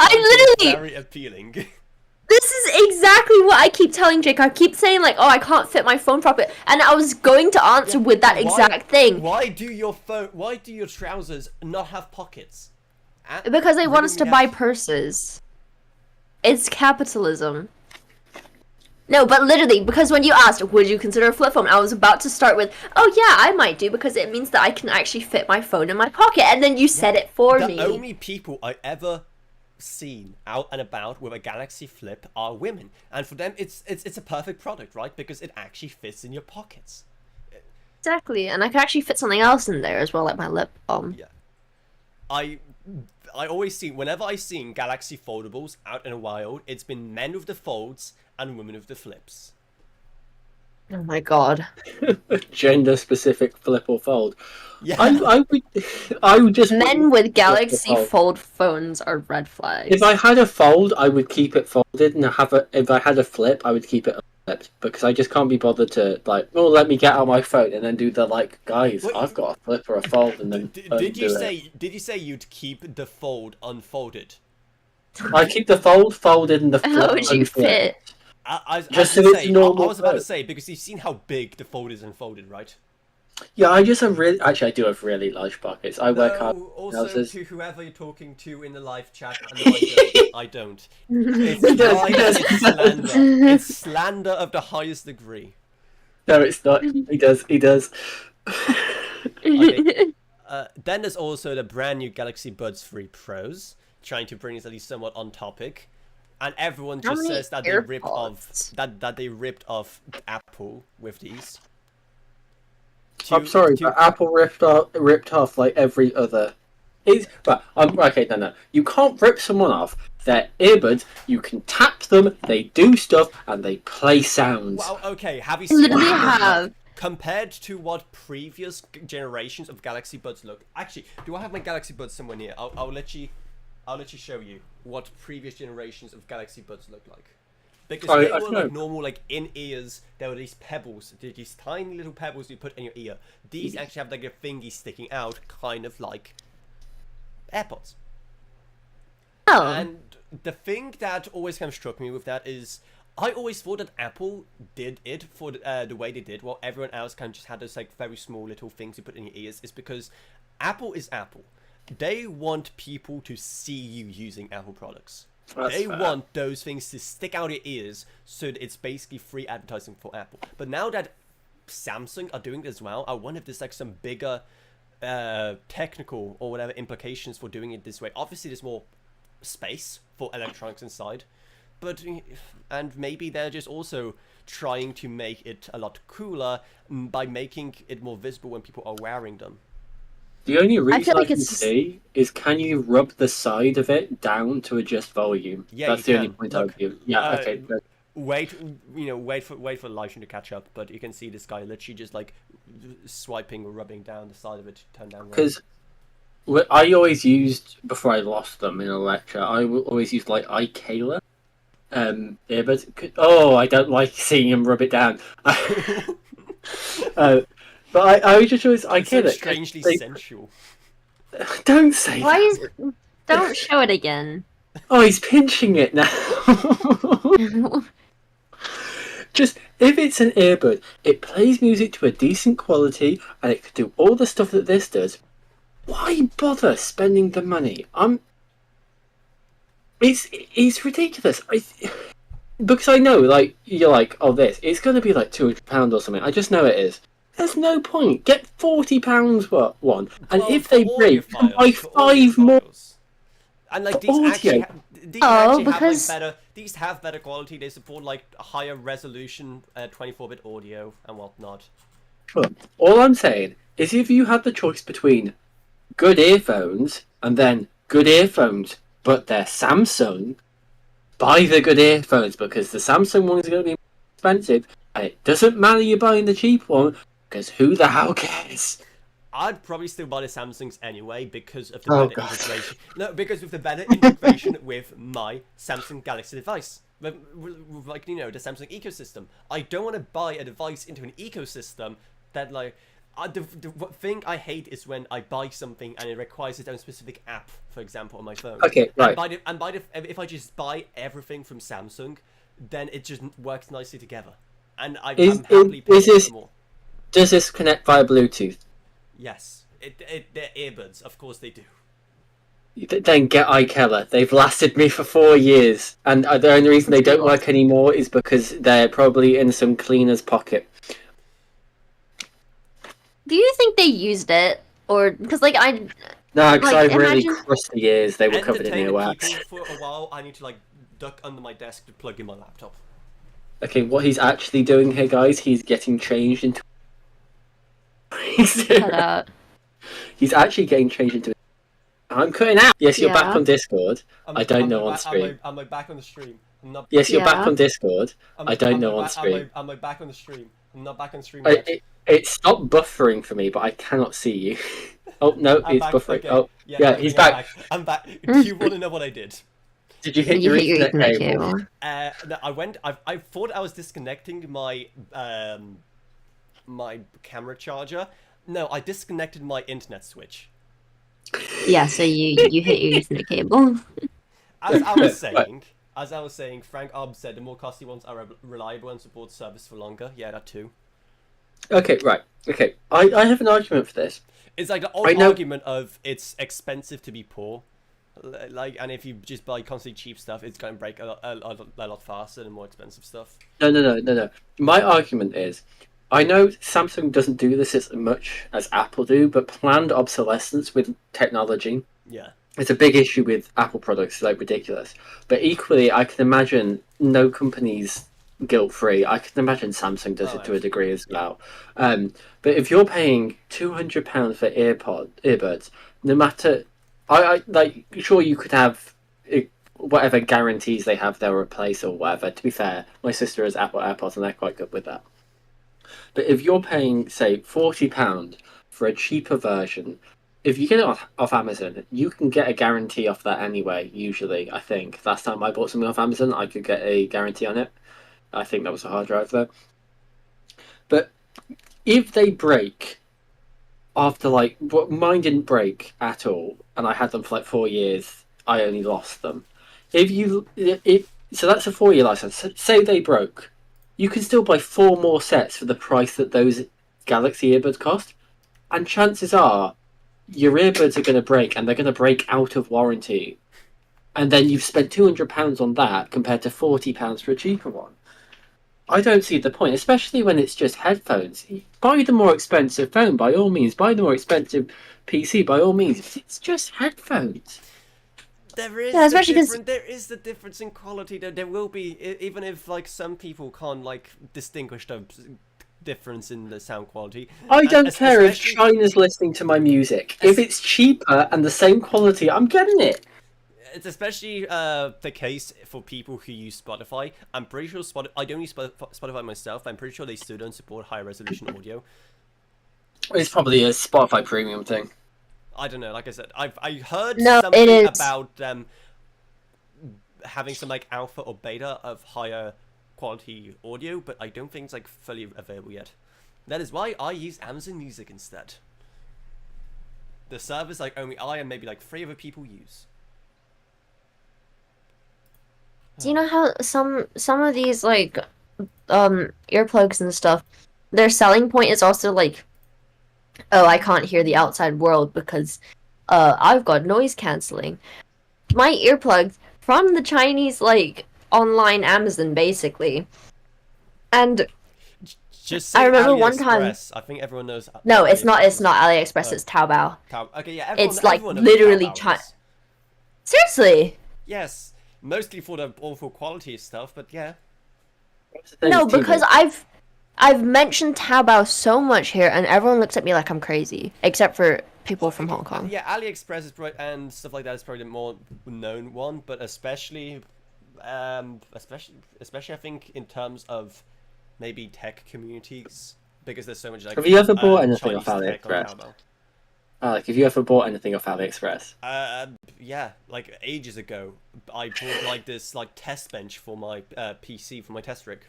very appealing. This is exactly what I keep telling Jake. I keep saying like, "Oh, I can't fit my phone properly," and I was going to answer with that exact thing. Why do your trousers not have pockets? Because they want us to buy out. purses. It's capitalism. No, but literally, because when you asked, would you consider a flip phone, I was about to start with, oh yeah, I might do, because it means that I can actually fit my phone in my pocket, and then you said it for me. The only people I ever seen out and about with a Galaxy Flip are women, and for them it's a perfect product, right? Because it actually fits in your pockets. Exactly, and I can actually fit something else in there as well, like my lip balm. Yeah. I always see, whenever I seen Galaxy Foldables out in the wild, it's been men with the folds and women with the flips. Oh my god. Gender specific flip or fold. Yeah. I would just Men with Galaxy Fold phones are red flags. If I had a fold, I would keep it folded, and if I had a flip, I would keep it unflipped, because I just can't be bothered to let me get out my phone and then do the guys, Wait, I've got a flip or a fold, and then did you it. say you'd keep the fold unfolded? I keep the fold folded and the flip How would you unflipped. fit? I normal was about to phone. say, because you've seen how big the fold is unfolded, right? Yeah, I just have really. Actually, I do have really large pockets. I wear card Also, trousers. to whoever you're talking to in the live chat, I don't. It's He does, lies, he does, it's he does. slander. It's slander of the highest degree. No, it's not. He does. He does. Okay. Then there's also the brand new Galaxy Buds 3 Pros, trying to bring us at least somewhat on topic, and everyone How just many says that they ripped off AirPods? that they ripped off Apple with these. I'm sorry, but Apple ripped off like every other. Okay, no. You can't rip someone off. They're earbuds. You can tap them. They do stuff and they play sounds. Well, okay. Have you I seen literally how they have. look compared to what previous generations of Galaxy Buds look? Actually, do I have my Galaxy Buds somewhere near? I'll let you show you what previous generations of Galaxy Buds look like. Because they were like normal, in ears. There were these pebbles, these tiny little pebbles you put in your ear. These actually have like a thingy sticking out, kind of like AirPods. Oh. And the thing that always kind of struck me with that is I always thought that Apple did it for the way they did, while everyone else kind of just had those like very small little things you put in your ears. Is because Apple is Apple. They want people to see you using Apple products. They want those things to stick out your ears, so that it's basically free advertising for Apple. But now that Samsung are doing it as well, I wonder if there's like some bigger technical or whatever implications for doing it this way. Obviously, there's more space for electronics inside. But, and maybe they're just also trying to make it a lot cooler by making it more visible when people are wearing them. The only reason feel like can it's- see is, can you rub the side of it down to adjust volume? Yeah, That's you the only can. point Look, I'd give. Yeah, okay. Good. Wait for the live stream to catch up, but you can see this guy literally just like swiping or rubbing down the side of it to turn down. Because I always used, before I lost them in a lecture, always used like iCaler earbuds. Oh, I don't like seeing him rub it down. But I just always It's so iCaler. strangely sensual. Don't say Why that. is? Don't show it again. Oh, he's pinching it now. Just, if it's an earbud, it plays music to a decent quality, and it can do all the stuff that this does. Why bother spending the money? It's ridiculous. Because I know, like, you're like, oh, it's going to be like £200 or something. I just know it is. There's no point. Get £40 one, and Well, if they for break, audiophiles, buy for 5 more. audiophiles. And like these audio. actually, Because- have like better. These have better quality. They support like a higher resolution, 24-bit audio and whatnot. Sure. All I'm saying is, if you had the choice between good earphones and then good earphones, but they're Samsung, buy the good earphones, because the Samsung ones are going to be expensive, and it doesn't matter you buying the cheap one, because who the hell cares? I'd probably still buy the Samsungs anyway because of the Oh, better God. integration. No, because of the better integration with my Samsung Galaxy device. With, like, you know, the Samsung ecosystem. I don't want to buy a device into an ecosystem that, like... the thing I hate is when I buy something and it requires its own specific app, for example, on my phone. Okay, right. If I just buy everything from Samsung, then it just works nicely together. And I'm Is happily paying this- more. Does this connect via Bluetooth? Yes. They're earbuds, of course they do. Then get iKeller. They've lasted me for 4 years, and the only reason they don't work anymore is because they're probably in some cleaner's pocket. Do you think they used it, or because like I? No, because Like, I have really imagine- crusty ears. They were covered in Entertain the earwax. people for a while. I need to like duck under my desk to plug in my laptop. Okay, what he's actually doing here, guys, he's getting changed into. Cut out. He's actually getting changed into. I'm cutting out. Yes, you're back Yeah. on Discord. I don't know on stream. Am I back on the stream? I'm not. Yes, you're back Yeah. on Discord. am- I don't am know on ba- stream. Am I back on the stream? I'm not back on stream I, yet. it stopped buffering for me, but I cannot see you. Oh no, I'm it's back. buffering. Okay. Oh, yeah, he's I'm back. I'm back. Do you want to know what I did? Did you hit You your hit your Ethernet Ethernet cable? cable. No, I thought I was disconnecting my my camera charger. No, I disconnected my internet switch. Yeah, so you hit your Ethernet cable. As I was saying, Frank Obb said the more costly ones are reliable and support service for longer. Yeah, that too. Okay, right. Okay, I have an argument for this. It's like the I old know- argument of it's expensive to be poor. Like, and if you just buy constantly cheap stuff, it's going to break a lot faster than more expensive stuff. No. My argument is, I know Samsung doesn't do this as much as Apple do, but planned obsolescence with technology Yeah. is a big issue with Apple products. It's like ridiculous. But equally, I can imagine no company's guilt-free. I can imagine Samsung does Oh, it to a degree as well. But if you're paying £200 for earbuds, no matter, I like, sure you could have whatever guarantees they have they'll replace or whatever. To be fair, my sister has Apple AirPods and they're quite good with that. But if you're paying, say, £40 for a cheaper version, if you get it off Amazon, you can get a guarantee off that anyway, usually, I think. Last time I bought something off Amazon, I could get a guarantee on it. I think that was a hard drive, though. But if they break after, like, mine didn't break at all, and I had them for, like, 4 years, I only lost them. So that's a 4-year license. Say they broke, you can still buy 4 more sets for the price that those Galaxy earbuds cost, and chances are your earbuds are going to break, and they're going to break out of warranty, and then you've spent £200 on that compared to £40 for a cheaper one. I don't see the point, especially when it's just headphones. Buy the more expensive phone, by all means. Buy the more expensive PC, by all means. It's just headphones. There is there is the difference in quality. There will be, even if like some people can't like distinguish the difference in the sound quality. I don't care if China's listening to my music. If it's cheaper and the same quality, I'm getting it. It's especially the case for people who use Spotify. I'm pretty sure I don't use Spotify myself. But I'm pretty sure they still don't support high resolution audio. It's probably a Spotify premium thing. I don't know. Like I said, I heard No, something about them having some like alpha or beta of higher quality audio, but I don't think it's like fully available yet. That is why I use Amazon Music instead. The service like only I and maybe like 3 other people use. Do you know how some of these like earplugs and stuff, their selling point is also like, oh, I can't hear the outside world because I've got noise cancelling. My earplugs from the Chinese like online Amazon basically. And just say I remember AliExpress. one time. I think everyone knows. No, it's not AliExpress, it's Taobao. Okay, yeah, it's like literally China. Seriously? Yes, mostly for the awful quality stuff, but yeah. No, because I've mentioned Taobao so much here, and everyone looks at me like I'm crazy, except for people from Hong Kong. Yeah, AliExpress is and stuff like that is probably the more known one, but especially I think in terms of maybe tech communities, because there's so much like. Have you ever bought anything Chinese off AliExpress? Like, have you ever bought anything off AliExpress? Yeah, like ages ago, I bought like this like test bench for my PC for my test rig.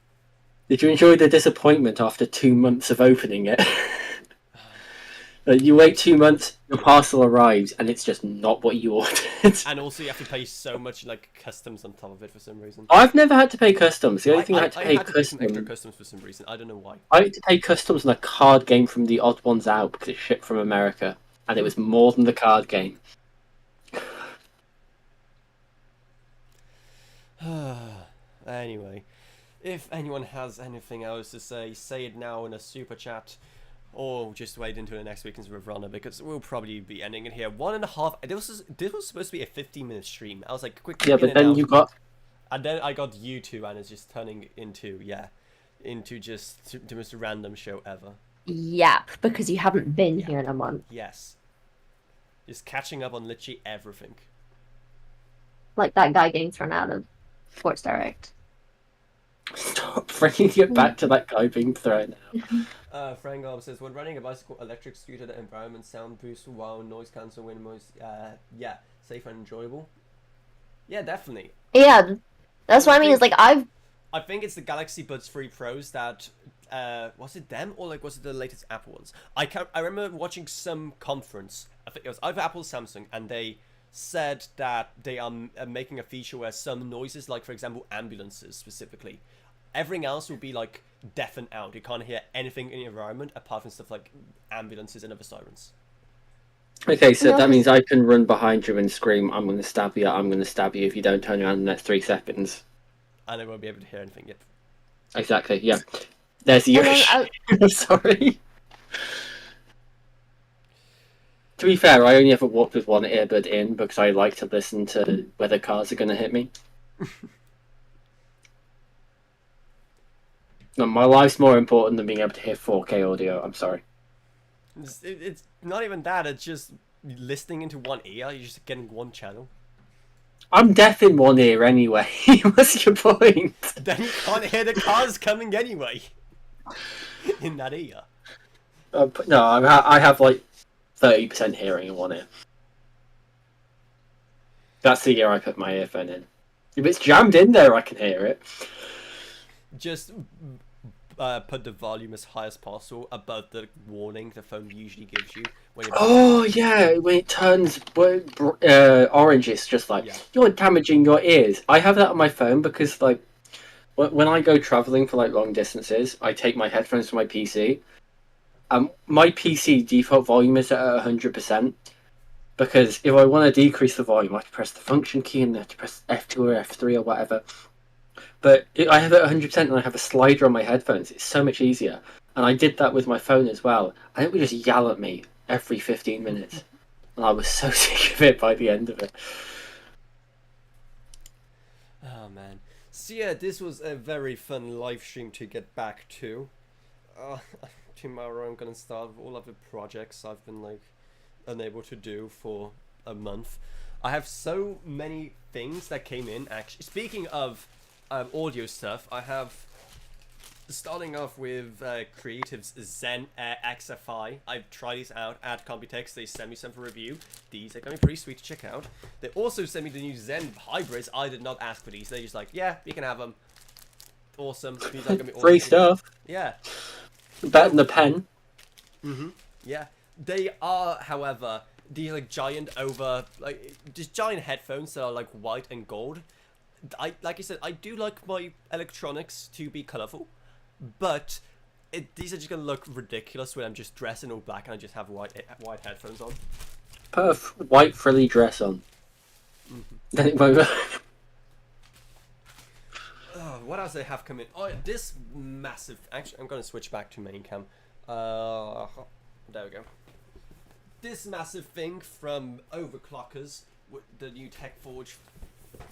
Did you enjoy the disappointment after 2 months of opening it? You wait 2 months, your parcel arrives, and it's just not what you ordered. And also, you have to pay so much like customs on top of it for some reason. I've never had to pay customs. The only thing I had to pay some extra customs for some reason. I don't know why. I had to pay customs on a card game from the Odd Ones Out because it shipped from America, and it was more than the card game. Anyway, if anyone has anything else to say it now in a super chat, or just wait until the next weekend's with Avrona, because we'll probably be ending it here. 1.5. This was supposed to be a 15-minute stream. I was like, quickly. Yeah, but then you got. And then I got YouTube, and it's just turning into just the most random show ever. Yep, because you haven't been here in a month. Yes. Just catching up on literally everything. Like that guy getting thrown out of Sports Direct. Stop bringing it back to that guy being thrown out. Frank Gob says, when running a bicycle electric scooter, the environment sound boost while noise cancel wind noise, yeah, safe and enjoyable. Yeah, definitely. Yeah, that's what I mean. It's like I think it's the Galaxy Buds 3 Pros that was it them or like was it the latest Apple ones? I remember watching some conference. I think it was either Apple or Samsung, and they said that they are making a feature where some noises, like for example ambulances specifically, everything else will be like deafened out. You can't hear anything in the environment apart from stuff like ambulances and other sirens. Okay, so that means I can run behind you and scream, I'm going to stab you, I'm going to stab you if you don't turn around in the next 3 seconds. And I won't be able to hear anything yet. Exactly, yeah. There's the I'm sorry. To be fair, I only ever walked with one earbud in because I like to listen to whether cars are going to hit me. No, my life's more important than being able to hear 4K audio, I'm sorry. It's not even that, it's just listening into one ear, you're just getting one channel. I'm deaf in one ear anyway. What's your point? Then you can't hear the cars coming anyway. In that ear. No, I have like 30% hearing in one ear. That's the ear I put my earphone in. If it's jammed in there, I can hear it. Just put the volume as high as possible above the warning the phone usually gives you when you're Oh yeah, when it turns orange, it's just like Yeah. you're damaging your ears. I have that on my phone because like when I go traveling for like long distances, I take my headphones to my PC. My PC default volume is at 100%. Because if I want to decrease the volume, I have to press the function key and I have to press F2 or F3 or whatever. But I have it 100% and I have a slider on my headphones. It's so much easier. And I did that with my phone as well. And it would just yell at me every 15 minutes. And I was so sick of it by the end of it. Oh man. So yeah, this was a very fun live stream to get back to. Tomorrow I'm gonna start with all of the projects I've been like unable to do for a month. I have so many things that came in. Actually, speaking of audio stuff, I have starting off with Creative's Zen XFI. I've tried these out at Computex. They sent me some for review. These are going to be pretty sweet to check out. They also sent me the new Zen hybrids. I did not ask for these. They're just like, yeah, you can have them. Awesome. These are gonna be Free awesome. stuff. Yeah. Better than the pen. Yeah. They are, however, these like giant just giant headphones that are like white and gold. Like I said, I do like my electronics to be colorful, but these are just gonna look ridiculous when I'm just dressed in all black and I just have white headphones on. Put a white frilly dress on. Then it won't. Oh, what else they have come in? Oh, this massive. Actually, I'm gonna switch back to main cam. There we go. This massive thing from Overclockers, with the new TechForge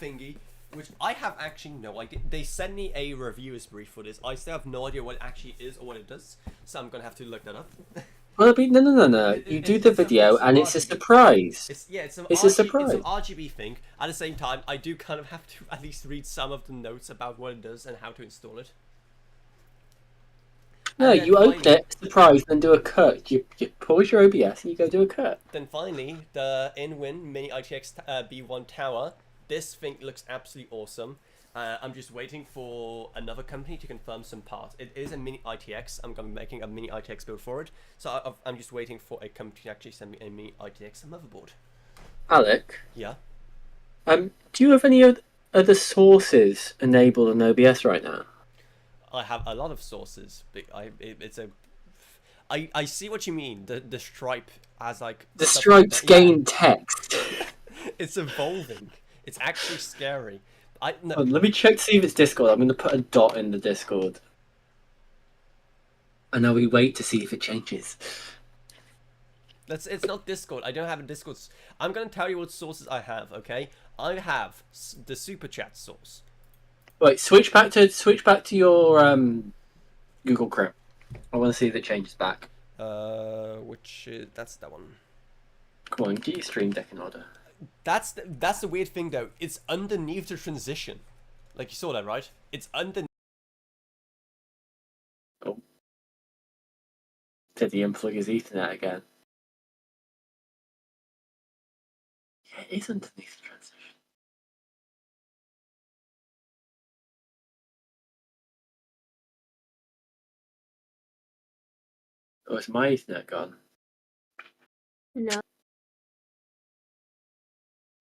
thingy, which I have actually no idea. They sent me a reviewer's brief for this. I still have no idea what it actually is or what it does, so I'm gonna have to look that up. Well, no. You do the video and it's a surprise. It's a surprise. It's an RGB thing. At the same time, I do kind of have to at least read some of the notes about what it does and how to install it. No, you open it, surprise, then do a cut. You pause your OBS and you go do a cut. Then finally, the InWin Mini ITX B1 Tower. This thing looks absolutely awesome. I'm just waiting for another company to confirm some parts. It is a Mini ITX. I'm going to be making a Mini ITX build for it. So I'm just waiting for a company to actually send me a Mini ITX motherboard. Alec? Yeah? Do you have any other sources enabled on OBS right now? I have a lot of sources. But I see what you mean. The stripe as like... The stripes gain text. It's evolving. It's actually scary. No. Let me check to see if it's Discord. I'm going to put a dot in the Discord. And now we wait to see if it changes. It's not Discord. I don't have a Discord. I'm going to tell you what sources I have, okay? I have the Super Chat source. Wait, switch back to your Google Chrome. I want to see if it changes back. That's that one. Come on, get your Stream Deck in order. That's the weird thing though. It's underneath the transition. Like you saw that, right? It's underneath. Oh. Did he unplug his Ethernet again? Yeah, it is underneath the transition. Oh, is my Ethernet gone? No.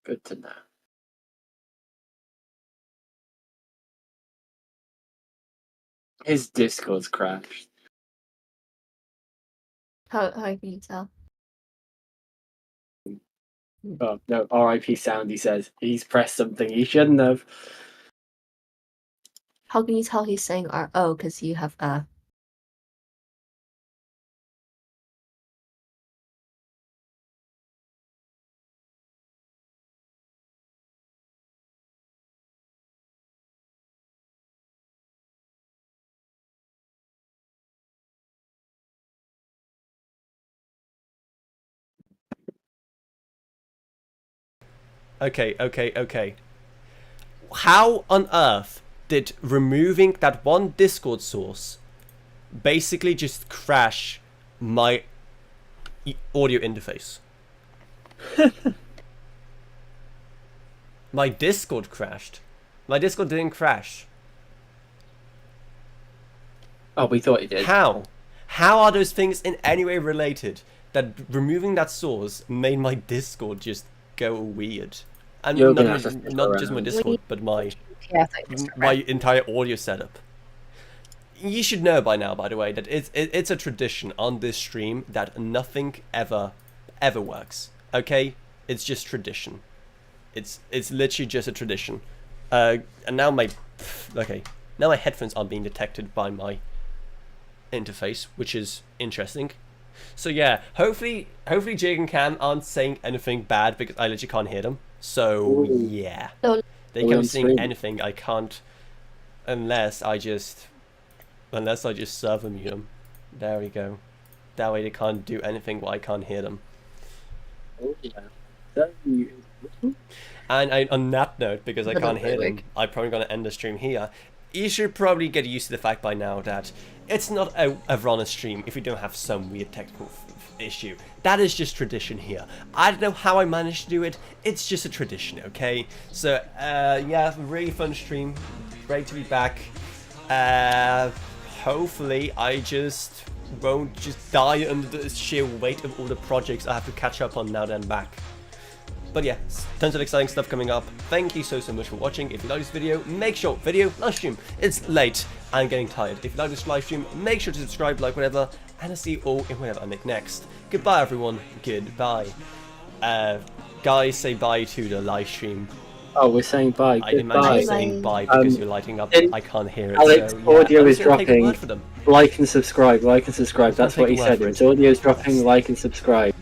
Good to know. His Discord's crashed. How can you tell? Oh, no, RIP Sound, he says. He's pressed something he shouldn't have. How can you tell he's saying oh, because you have Okay. How on earth did removing that one Discord source basically just crash my audio interface? My Discord crashed. My Discord didn't crash. Oh, we thought it did. How? How are those things in any way related? That removing that source made my Discord just go weird. And You're not, gonna have to stick not just my around. Discord, but my Yeah, thanks. entire audio setup. You should know by now, by the way, that it's a tradition on this stream that nothing ever works. Okay, it's just tradition. It's literally just a tradition. And now my headphones aren't being detected by my interface, which is interesting. So yeah, hopefully Jake and Cam aren't saying anything bad because I literally can't hear them. So yeah, No. they Are we can't on saying stream? anything. I can't unless I just server mute them. There we go. That way they can't do anything while I can't hear them. Oh, yeah. So you... And on that note, because I But can't not hear Newegg. them, I'm probably going to end the stream here. You should probably get used to the fact by now that it's not a Avrona stream if you don't have some weird technical issue. That is just tradition here. I don't know how I managed to do it. It's just a tradition, okay? So, yeah, really fun stream. Great to be back. Hopefully I just won't just die under the sheer weight of all the projects I have to catch up on now that I'm back. But yeah, tons of exciting stuff coming up. Thank you so much for watching. If you like this video, make sure live stream. It's late. I'm getting tired. If you like this live stream, make sure to subscribe, like whatever, and I'll see you all in whatever I make next. Goodbye, everyone. Goodbye. Guys, say bye to the live stream. Oh, we're saying bye. I imagine Goodbye. you're saying bye because you're lighting up. I can't hear it. Alex, so, yeah, audio I'm is just gonna take a dropping. word for them. Like and subscribe. Like and subscribe. That's what he take a word said. for His it. audio is dropping. Like and subscribe.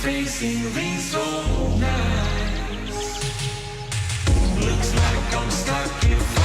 Facing these so nice. Looks like I'm stuck in